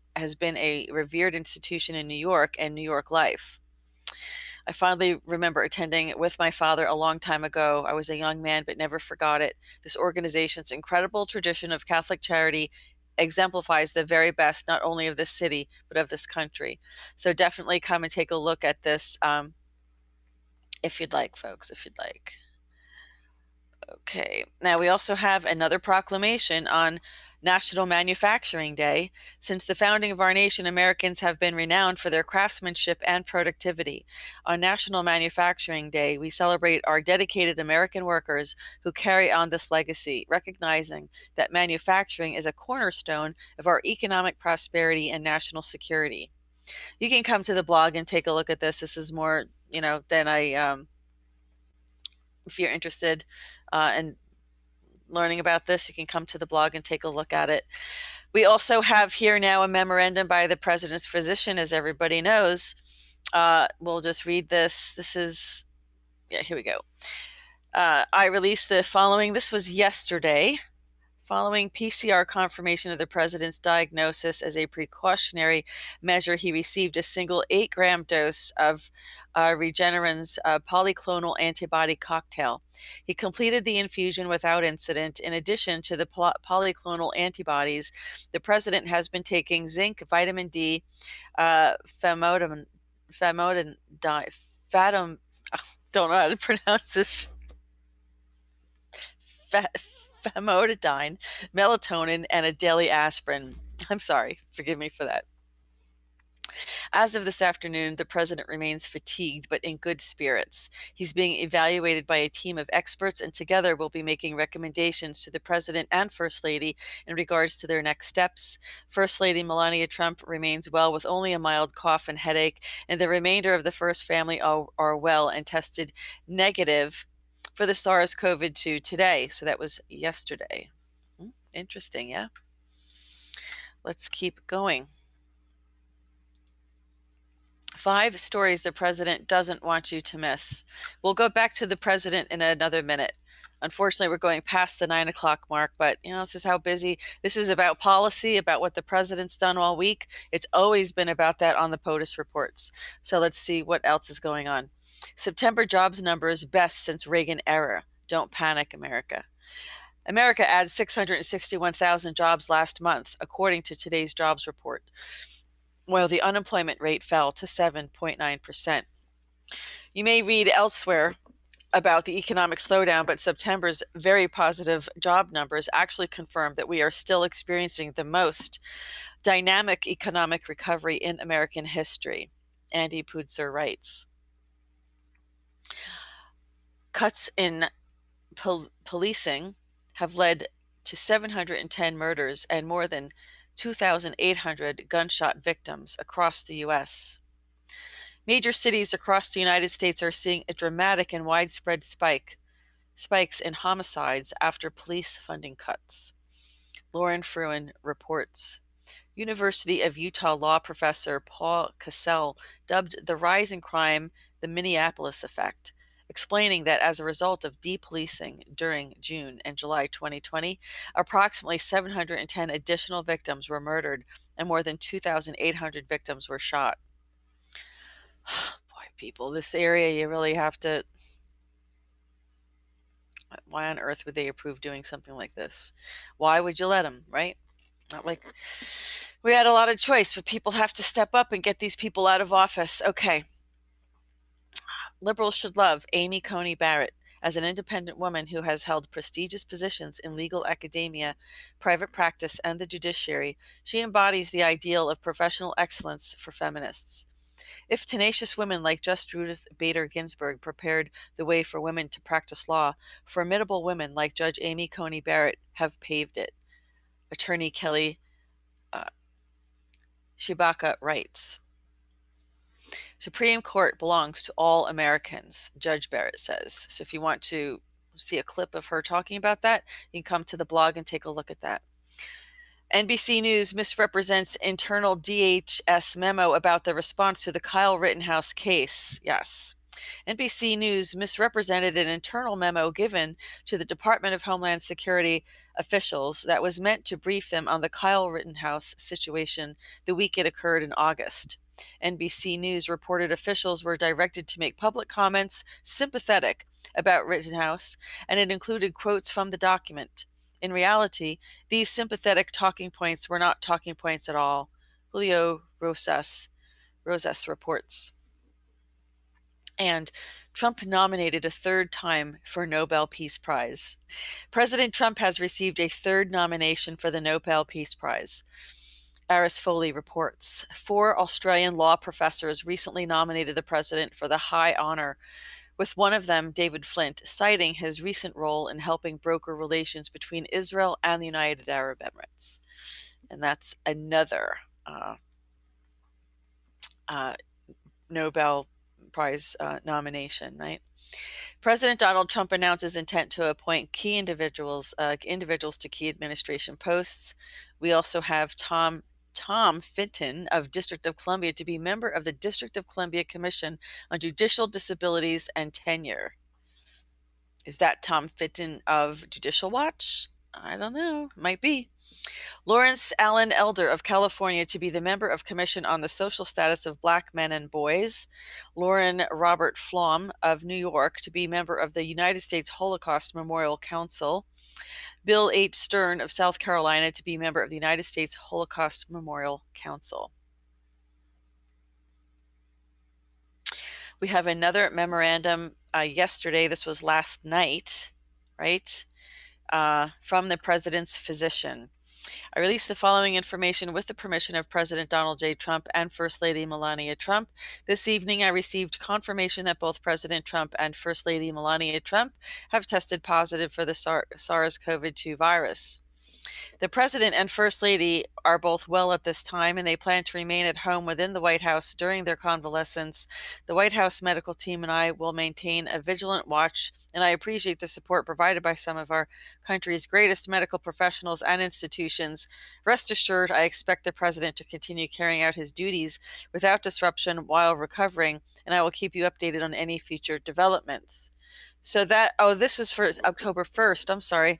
revered institution in New York and New York life. I fondly remember attending with my father a long time ago. I was a young man, but never forgot it. This organization's incredible tradition of Catholic charity exemplifies the very best, not only of this city, but of this country. So definitely come and take a look at this if you'd like, folks, if you'd like. Okay, now we also have another proclamation on National Manufacturing Day. Since the founding of our nation, Americans have been renowned for their craftsmanship and productivity. On National Manufacturing Day, we celebrate our dedicated American workers who carry on this legacy, recognizing that manufacturing is a cornerstone of our economic prosperity and national security. You can come to the blog and take a look at this. This is more, than if you're interested in learning about this, you can come to the blog and take a look at it. We also have here now a memorandum by the president's physician, as everybody knows. We'll just read this. This is, here we go. I released the following. This was yesterday. Following PCR confirmation of the president's diagnosis as a precautionary measure, he received a single 8-gram dose of Regeneron's polyclonal antibody cocktail. He completed the infusion without incident. In addition to the polyclonal antibodies, the president has been taking zinc, vitamin D, famotidine, don't know how to pronounce this, famotidine, melatonin, and a daily aspirin. I'm sorry, forgive me for that. As of this afternoon, the president remains fatigued but in good spirits. He's being evaluated by a team of experts, and together we'll be making recommendations to the president and First Lady in regards to their next steps. First Lady Melania Trump remains well with only a mild cough and headache, and the remainder of the first family are well and tested negative for the SARS-CoV-2 today. So that was yesterday. Interesting, yeah? Let's keep going. 5 stories the president doesn't want you to miss. We'll go back to the president in another minute. Unfortunately, we're going past the 9 o'clock mark, but this is how busy. This is about policy, about what the president's done all week. It's always been about that on the POTUS reports. So let's see what else is going on. September jobs numbers best since Reagan era. Don't panic, America. America adds 661,000 jobs last month, according to today's jobs report, while the unemployment rate fell to 7.9%. You may read elsewhere about the economic slowdown, but September's very positive job numbers actually confirm that we are still experiencing the most dynamic economic recovery in American history. Andy Putzer writes. Cuts in policing have led to 710 murders and more than 2,800 gunshot victims across the U.S. Major cities across the United States are seeing a dramatic and widespread spikes in homicides after police funding cuts. Lauren Fruin reports. University of Utah law professor Paul Cassell dubbed the rise in crime the Minneapolis effect, explaining that as a result of depolicing during June and July 2020, approximately 710 additional victims were murdered and more than 2,800 victims were shot. Boy, people, this area, you really have to... Why on earth would they approve doing something like this? Why would you let them, right? Not like we had a lot of choice, but people have to step up and get these people out of office. Okay. Liberals should love Amy Coney Barrett. As an independent woman who has held prestigious positions in legal academia, private practice, and the judiciary, she embodies the ideal of professional excellence for feminists. If tenacious women like Just Ruth Bader Ginsburg prepared the way for women to practice law, formidable women like Judge Amy Coney Barrett have paved it. Attorney Kelly Shibaka writes. Supreme Court belongs to all Americans, Judge Barrett says. So if you want to see a clip of her talking about that, you can come to the blog and take a look at that. NBC News misrepresents internal DHS memo about the response to the Kyle Rittenhouse case. Yes. NBC News misrepresented an internal memo given to the Department of Homeland Security officials that was meant to brief them on the Kyle Rittenhouse situation the week it occurred in August. NBC News reported officials were directed to make public comments sympathetic about Rittenhouse, and it included quotes from the document. In reality, these sympathetic talking points were not talking points at all. Julio Rosas reports. And Trump nominated a third time for Nobel Peace Prize. President Trump has received a third nomination for the Nobel Peace Prize. Aris Foley reports. 4 Australian law professors recently nominated the president for the high honor, with one of them, David Flint, citing his recent role in helping broker relations between Israel and the United Arab Emirates. And that's another Nobel Prize nomination, right? President Donald Trump announced his intent to appoint key individuals to key administration posts. We also have Tom Fitton of District of Columbia to be member of the District of Columbia Commission on Judicial Disabilities and Tenure. Is that Tom Fitton of Judicial Watch? I don't know. Might be. Lawrence Allen Elder of California to be the member of Commission on the Social Status of Black Men and Boys. Lauren Robert Flom of New York to be member of the United States Holocaust Memorial Council. Bill H. Stern of South Carolina to be member of the United States Holocaust Memorial Council. We have another memorandum yesterday. This was last night, right? From the president's physician. I release the following information with the permission of President Donald J. Trump and First Lady Melania Trump. This evening, I received confirmation that both President Trump and First Lady Melania Trump have tested positive for the SARS-CoV-2 virus. The President and First Lady are both well at this time, and they plan to remain at home within the White House during their convalescence. The White House medical team and I will maintain a vigilant watch, and I appreciate the support provided by some of our country's greatest medical professionals and institutions. Rest assured, I expect the President to continue carrying out his duties without disruption while recovering, and I will keep you updated on any future developments. So this was for October 1st. I'm sorry.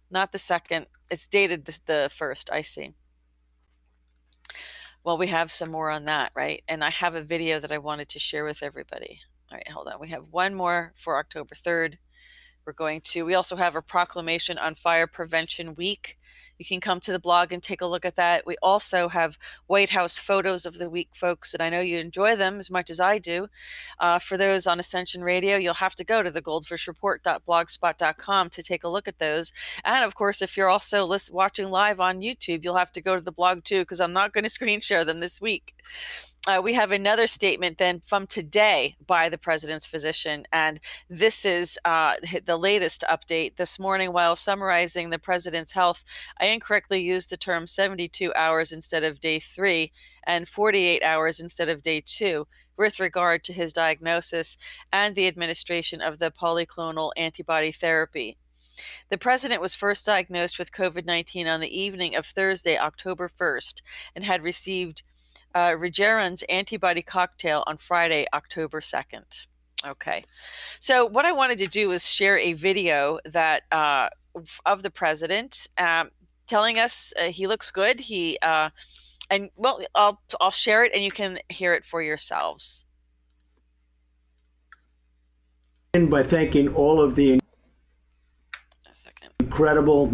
Not the 2nd. It's dated the 1st, I see. Well, we have some more on that, right? And I have a video that I wanted to share with everybody. All right, hold on. We have one more for October 3rd. We also have a proclamation on Fire Prevention Week. You can come to the blog and take a look at that. We also have White House photos of the week, folks, and I know you enjoy them as much as I do. For those on Ascension Radio, you'll have to go to the goldfishreport.blogspot.com to take a look at those. And of course, if you're also watching live on YouTube, you'll have to go to the blog too, because I'm not going to screen share them this week. We have another statement then from today by the President's physician, and this is the latest update. This morning, while summarizing the President's health, I incorrectly used the term 72 hours instead of day 3 and 48 hours instead of day 2 with regard to his diagnosis and the administration of the polyclonal antibody therapy. The President was first diagnosed with COVID-19 on the evening of Thursday, October 1st, and had received Regeneron's antibody cocktail on Friday, October 2nd. Okay, so what I wanted to do is share a video that of the President telling us he looks good. I'll share it and you can hear it for yourselves. By thanking all of the incredible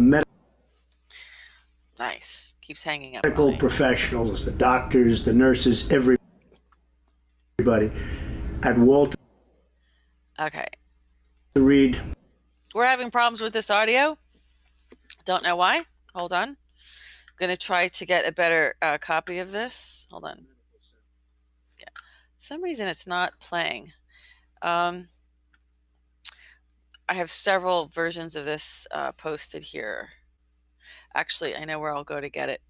Nice. Keeps hanging up. medical professionals, the doctors, the nurses, everybody at Walter Okay. Reed. We're having problems with this audio. Don't know why. Hold on. I'm going to try to get a better copy of this. Hold on. Yeah. For some reason it's not playing. I have several versions of this posted here. Actually, I know where I'll go to get it.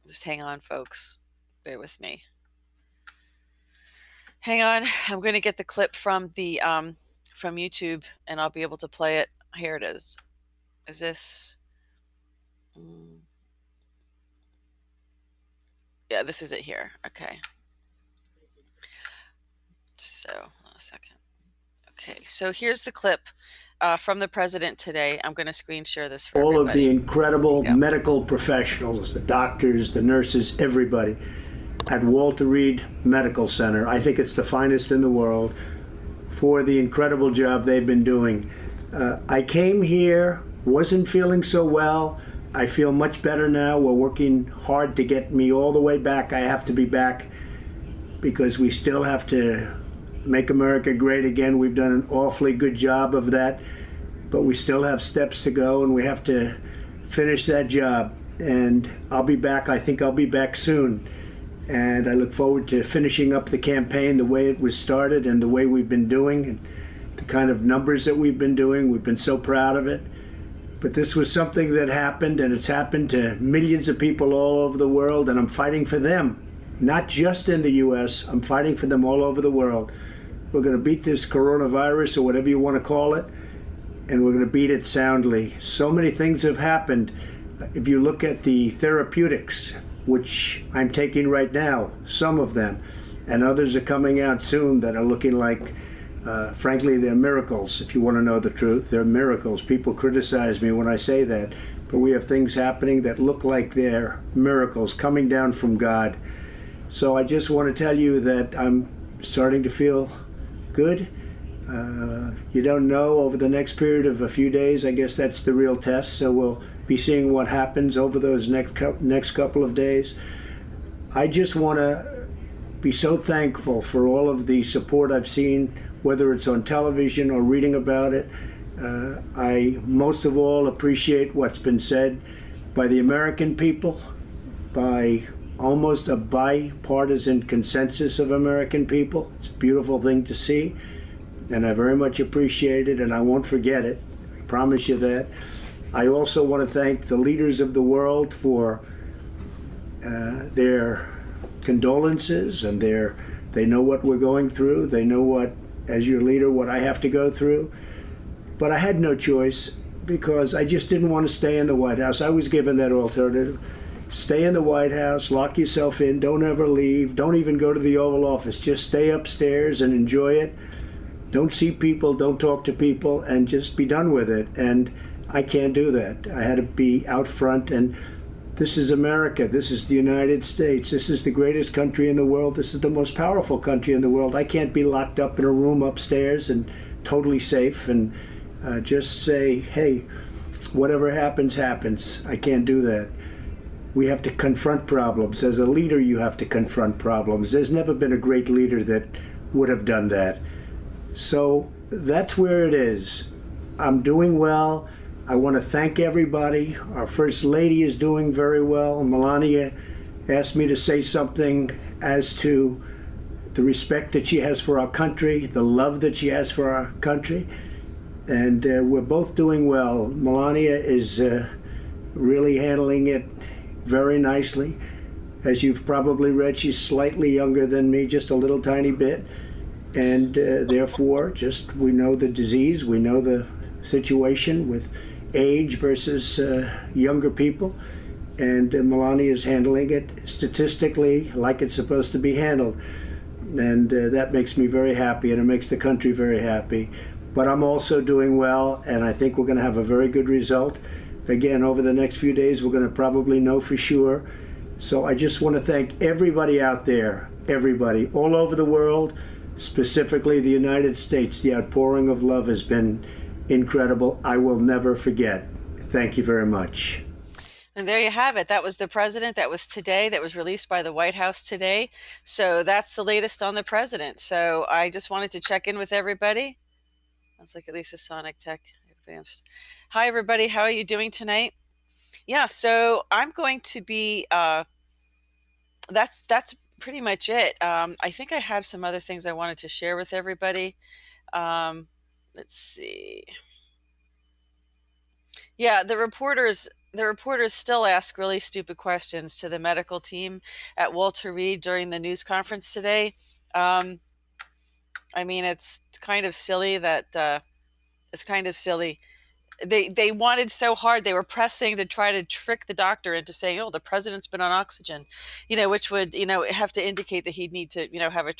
Just hang on, folks. Bear with me. Hang on. I'm going to get the clip from the from YouTube, and I'll be able to play it. Here it is. Is this? Yeah, this is it here. Okay. So, hold on a second. Okay, so here's the clip from the President today. I'm going to screen share this for all everybody. Of the incredible medical professionals, the doctors, the nurses, everybody at Walter Reed Medical Center. I think it's the finest in the world for the incredible job they've been doing. I came here, wasn't feeling so well. I feel much better now. We're working hard to get me all the way back. I have to be back because we still have to make America great again. We've done an awfully good job of that, but we still have steps to go, and we have to finish that job. And I'll be back. I think I'll be back soon. And I look forward to finishing up the campaign the way it was started and the way we've been doing and the kind of numbers that we've been doing. We've been so proud of it. But this was something that happened, and it's happened to millions of people all over the world, and I'm fighting for them. Not just in the U.S., I'm fighting for them all over the world. We're going to beat this coronavirus, or whatever you want to call it, and we're going to beat it soundly. So many things have happened. If you look at the therapeutics, which I'm taking right now, some of them, and others are coming out soon that are looking like, frankly, they're miracles. If you want to know the truth, they're miracles. People criticize me when I say that, but we have things happening that look like they're miracles coming down from God. So I just want to tell you that I'm starting to feel good. You don't know over the next period of a few days. I guess that's the real test. So we'll be seeing what happens over those next couple of days. I just want to be so thankful for all of the support I've seen, whether it's on television or reading about it. I most of all appreciate what's been said by the American people, by almost a bipartisan consensus of American people. It's a beautiful thing to see, and I very much appreciate it, and I won't forget it. I promise you that. I also want to thank the leaders of the world for their condolences, and they know what we're going through. They know what, as your leader, what I have to go through. But I had no choice because I just didn't want to stay in the White House. I was given that alternative. Stay in the White House, lock yourself in, don't ever leave, don't even go to the Oval Office. Just stay upstairs and enjoy it. Don't see people, don't talk to people, and just be done with it. And I can't do that. I had to be out front, and this is America. This is the United States. This is the greatest country in the world. This is the most powerful country in the world. I can't be locked up in a room upstairs and totally safe and just say, hey, whatever happens, happens. I can't do that. We have to confront problems. As a leader, you have to confront problems. There's never been a great leader that would have done that. So that's where it is. I'm doing well. I want to thank everybody. Our First Lady is doing very well. Melania asked me to say something as to the respect that she has for our country, the love that she has for our country. And we're both doing well. Melania is really handling it very nicely. As you've probably read, she's slightly younger than me, just a little tiny bit. And therefore, just we know the disease, we know the situation with age versus younger people. And Melania is handling it statistically like it's supposed to be handled. And that makes me very happy, and it makes the country very happy. But I'm also doing well, and I think we're going to have a very good result. Again, over the next few days, we're going to probably know for sure. So I just want to thank everybody out there, everybody, all over the world, specifically the United States. The outpouring of love has been incredible. I will never forget. Thank you very much. And there you have it. That was the president. That was today. That was released by the White House today. So that's the latest on the president. So I just wanted to check in with everybody. Sounds like at least a Sonic Tech advanced. Hi, everybody. How are you doing tonight? Yeah, so I'm going to be, that's pretty much it. I think I had some other things I wanted to share with everybody. Let's see. Yeah, the reporters still ask really stupid questions to the medical team at Walter Reed during the news conference today. Um, I mean, it's kind of silly that it's kind of silly. They wanted so hard. They were pressing to try to trick the doctor into saying, "Oh, the president's been on oxygen," which would have to indicate that he'd need to have a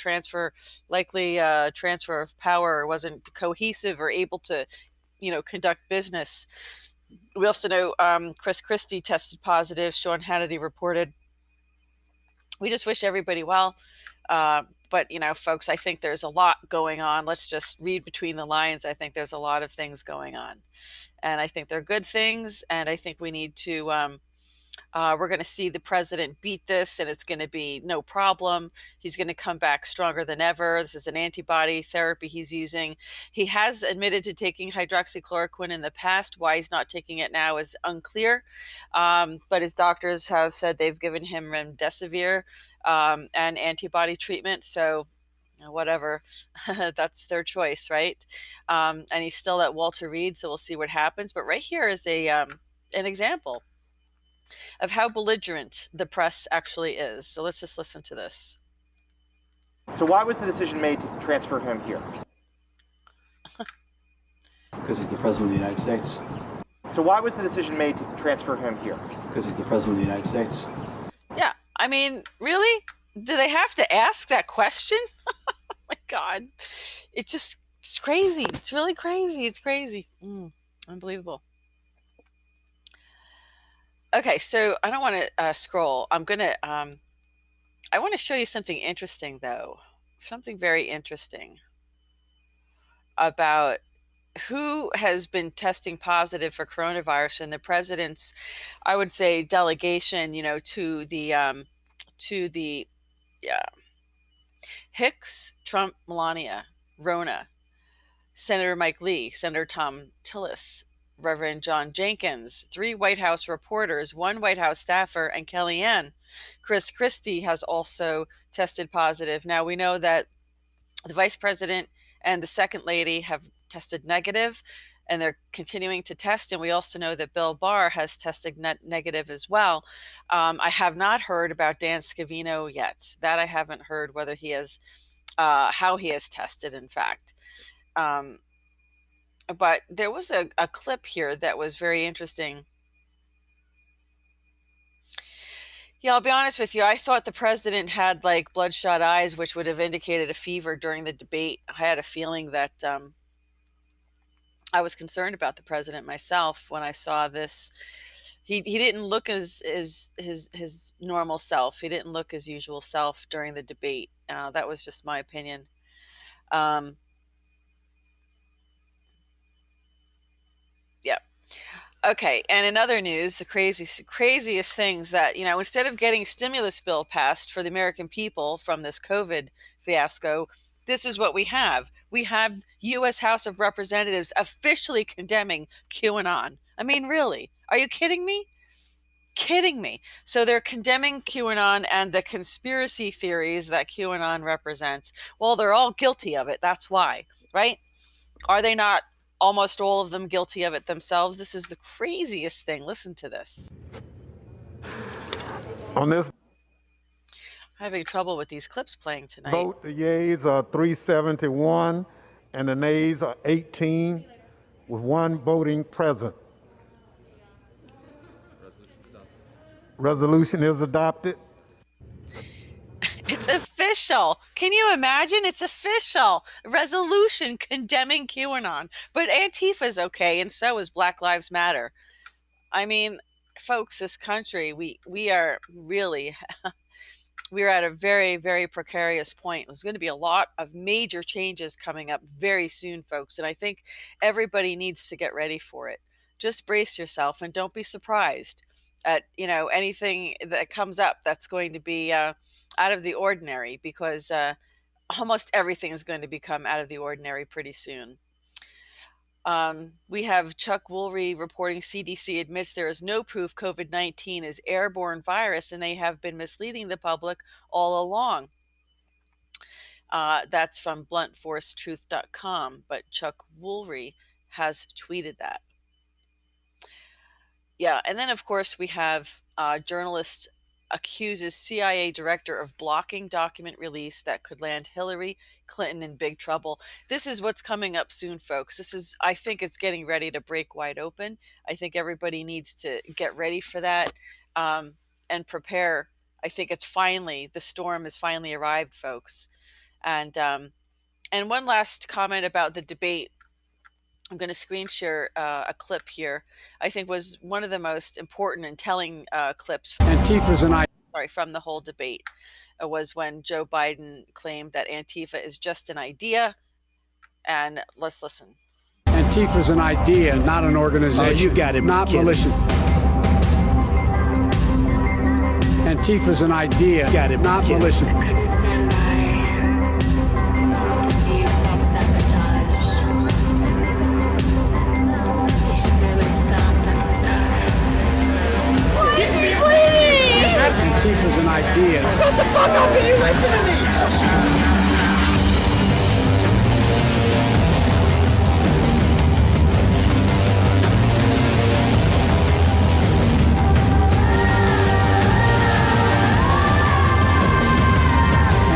likely transfer of power, or wasn't cohesive or able to conduct business. We also know Chris Christie tested positive. Sean Hannity reported. We just wish everybody well. But, folks, I think there's a lot going on. Let's just read between the lines. I think there's a lot of things going on. And I think they're good things. And I think we need to we're going to see the president beat this, and it's going to be no problem. He's going to come back stronger than ever. This is an antibody therapy he's using. He has admitted to taking hydroxychloroquine in the past. Why he's not taking it now is unclear. But his doctors have said they've given him remdesivir and antibody treatment. So whatever, that's their choice, right? And he's still at Walter Reed, so we'll see what happens. But right here is an example of how belligerent the press actually is. So let's just listen to this. So why was the decision made to transfer him here? Because he's the President of the United States. So why was the decision made to transfer him here? Because he's the President of the United States. Yeah, I mean, really? Do they have to ask that question? Oh my God. It's crazy. It's really crazy. It's crazy. Unbelievable. Okay, so I don't want to scroll. I want to show you something interesting, though. Something very interesting about who has been testing positive for coronavirus in the president's, I would say, delegation, to the Hicks, Trump, Melania, Rona, Senator Mike Lee, Senator Tom Tillis, Reverend John Jenkins, 3 White House reporters, 1 White House staffer, and Kellyanne. Chris Christie has also tested positive. Now, we know that the vice president and the second lady have tested negative, and they're continuing to test. And we also know that Bill Barr has tested negative as well. I have not heard about Dan Scavino yet. That I haven't heard whether he has, how he has tested, in fact. But there was a clip here that was very interesting. Yeah, I'll be honest with you. I thought the president had like bloodshot eyes, which would have indicated a fever during the debate. I had a feeling that I was concerned about the president myself when I saw this. He didn't look as his normal self. He didn't look his usual self during the debate. That was just my opinion. Yeah. Okay, and in other news, the craziest things that, instead of getting stimulus bill passed for the American people from this COVID fiasco, this is what we have. We have U.S. House of Representatives officially condemning QAnon. I mean, really? Are you kidding me? Kidding me. So they're condemning QAnon and the conspiracy theories that QAnon represents. Well, they're all guilty of it. That's why, right? Are they not almost all of them guilty of it themselves? This is the craziest thing. Listen to this. On this I'm having trouble with these clips playing tonight. vote, the yeas are 371 and the nays are 18, with 1 voting present. Resolution is adopted. It's official. Can you imagine? It's official. Resolution condemning QAnon. But Antifa's okay, and so is Black Lives Matter. I mean, folks, this country, we are really we're at a very, very precarious point. There's going to be a lot of major changes coming up very soon, folks, and I think everybody needs to get ready for it. Just brace yourself and don't be surprised at anything that comes up that's going to be out of the ordinary, because almost everything is going to become out of the ordinary pretty soon. We have Chuck Woolry reporting CDC admits there is no proof COVID-19 is airborne virus, and they have been misleading the public all along. That's from bluntforcetruth.com, but Chuck Woolry has tweeted that. Yeah, and then of course we have journalist accuses CIA director of blocking document release that could land Hillary Clinton in big trouble. This is what's coming up soon, folks. I think it's getting ready to break wide open. I think everybody needs to get ready for that and prepare. I think the storm has finally arrived, folks. And one last comment about the debate. I'm going to screen share a clip here. I think was one of the most important and telling clips from the whole debate. Was when Joe Biden claimed that Antifa is just an idea. And let's listen. Antifa is an idea, not an organization. Oh, you got it. Not militia. Antifa is an idea, Got it. not militia. Antifa is an idea. Shut the fuck up and you listen to me!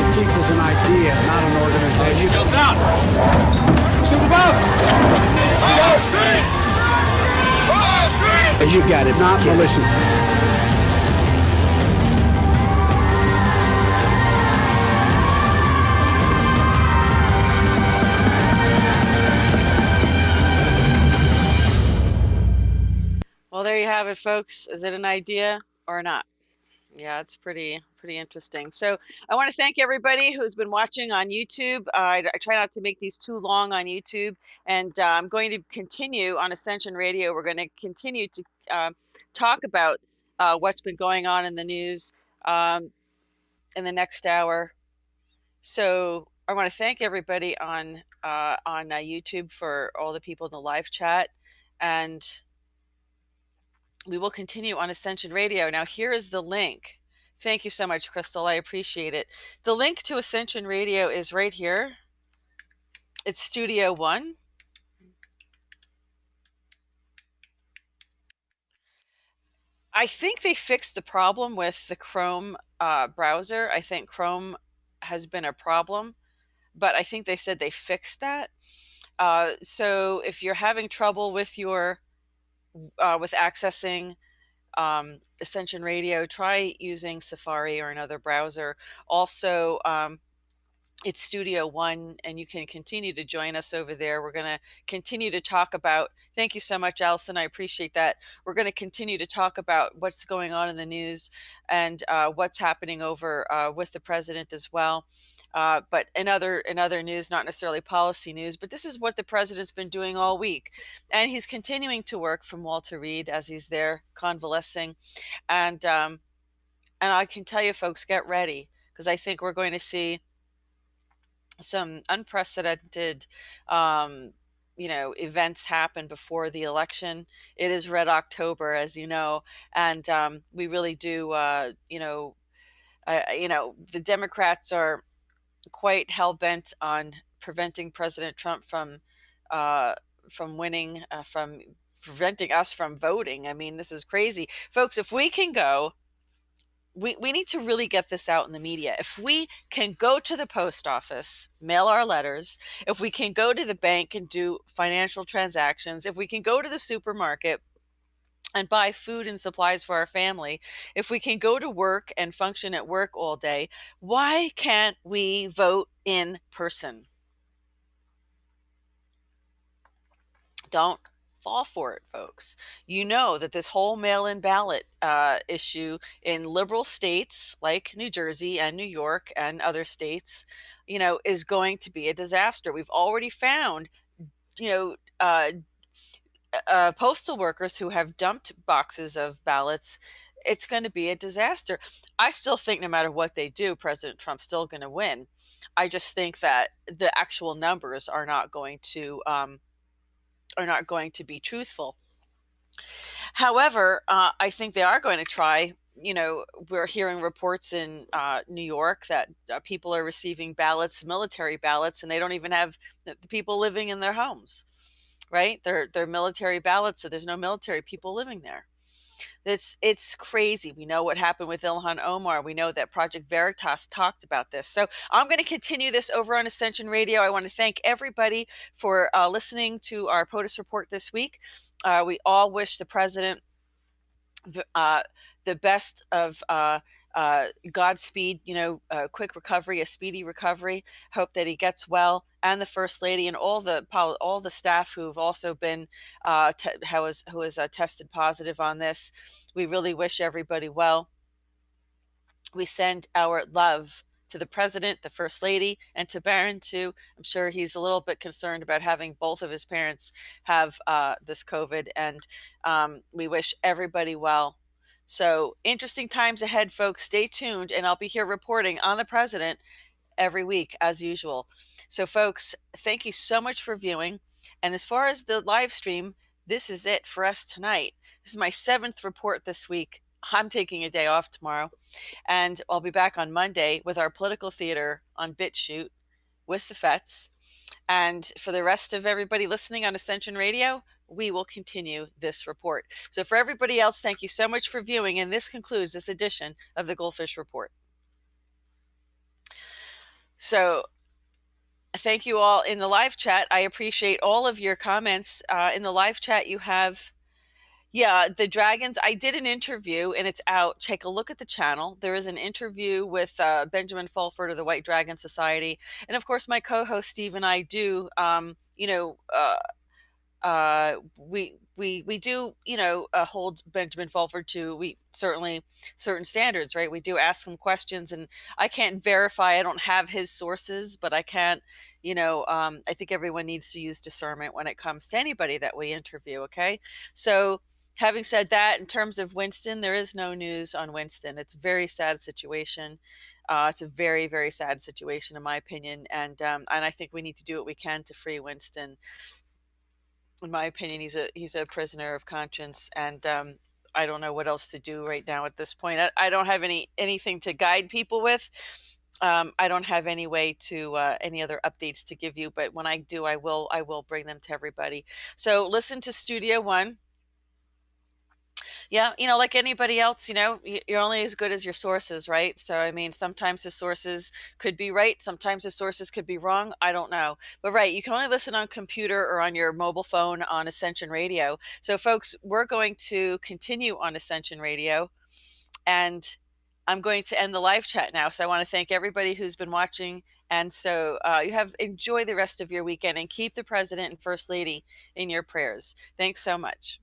Antifa is an idea, not an organization. Jump down! Shoot the boat! You got it. Not militia. Well, there you have it, folks. Is it an idea or not? Yeah, it's pretty interesting. So I want to thank everybody who's been watching on YouTube. I try not to make these too long on YouTube, and I'm going to continue on Ascension Radio. We're going to continue to talk about what's been going on in the news in the next hour. So I want to thank everybody on YouTube for all the people in the live chat. And we will continue on Ascension Radio. Now, here is the link. Thank you so much, Crystal. I appreciate it. The link to Ascension Radio is right here. It's Studio One. I think they fixed the problem with the Chrome browser. I think Chrome has been a problem, but I think they said they fixed that. So if you're having trouble with your with accessing Ascension Radio, try using Safari or another browser. Also, it's Studio One, and you can continue to join us over there. We're going to continue to talk about, thank you so much, Allison. I appreciate that. We're going to continue to talk about what's going on in the news and what's happening over with the president as well. But in other news, not necessarily policy news, but this is what the president's been doing all week. And he's continuing to work from Walter Reed as he's there convalescing. And I can tell you, folks, get ready, because I think we're going to see some unprecedented events happen before the election. It is Red October, as you know, and we really do the Democrats are quite hell-bent on preventing President Trump from winning, from preventing us from voting. I mean, this is crazy, folks. If we can go, we need to really get this out in the media. If we can go to the post office, mail our letters, if we can go to the bank and do financial transactions, if we can go to the supermarket and buy food and supplies for our family, if we can go to work and function at work all day, why can't we vote in person? Don't fall for it, folks. You know that this whole mail-in ballot issue in liberal states like New Jersey and New York and other states, is going to be a disaster. We've already found, postal workers who have dumped boxes of ballots. It's going to be a disaster. I still think no matter what they do, President Trump's still going to win. I just think that the actual numbers are not going to be truthful. However, I think they are going to try. We're hearing reports in New York that people are receiving ballots, military ballots, and they don't even have the people living in their homes, right? They're military ballots, so there's no military people living there. It's crazy. We know what happened with Ilhan Omar. We know that Project Veritas talked about this. So I'm going to continue this over on Ascension Radio. I want to thank everybody for listening to our POTUS report this week. We all wish the president the best of Godspeed, quick recovery, a speedy recovery. Hope that he gets well, and the First Lady and all the staff who've also been who has tested positive on this. We really wish everybody well. We send our love to the president, the First Lady, and to Barron too. I'm sure he's a little bit concerned about having both of his parents have this COVID, and we wish everybody well. So interesting times ahead, folks. Stay tuned, and I'll be here reporting on the president every week as usual. So folks, thank you so much for viewing. And as far as the live stream, this is it for us tonight. This is my 7th report this week. I'm taking a day off tomorrow, and I'll be back on Monday with our political theater on BitChute with the Fets. And for the rest of everybody listening on Ascension Radio, we will continue this report. So for everybody else, thank you so much for viewing, and this concludes this edition of the GoldFish Report. So thank you all in the live chat. I appreciate all of your comments. In the live chat, you have, the dragons. I did an interview, and it's out. Take a look at the channel. There is an interview with Benjamin Fulford of the White Dragon Society. And of course, my co-host Steve and I do, we do, hold Benjamin Fulford to certain standards, right? We do ask him questions, and I can't verify. I don't have his sources, but I can't, I think everyone needs to use discernment when it comes to anybody that we interview. Okay. So having said that, in terms of Winston, there is no news on Winston. It's a very sad situation. It's a very, very sad situation, in my opinion. And I think we need to do what we can to free Winston. in my opinion, he's a prisoner of conscience, and I don't know what else to do right now at this point. I don't have anything to guide people with. I don't have any way to any other updates to give you, but when I do, I will bring them to everybody. So listen to Studio One. Yeah, like anybody else, you're only as good as your sources, right? So, I mean, sometimes the sources could be right, sometimes the sources could be wrong. I don't know. But right, you can only listen on computer or on your mobile phone on Ascension Radio. So, folks, we're going to continue on Ascension Radio, and I'm going to end the live chat now. So, I want to thank everybody who's been watching. And so, enjoy the rest of your weekend and keep the president and first lady in your prayers. Thanks so much.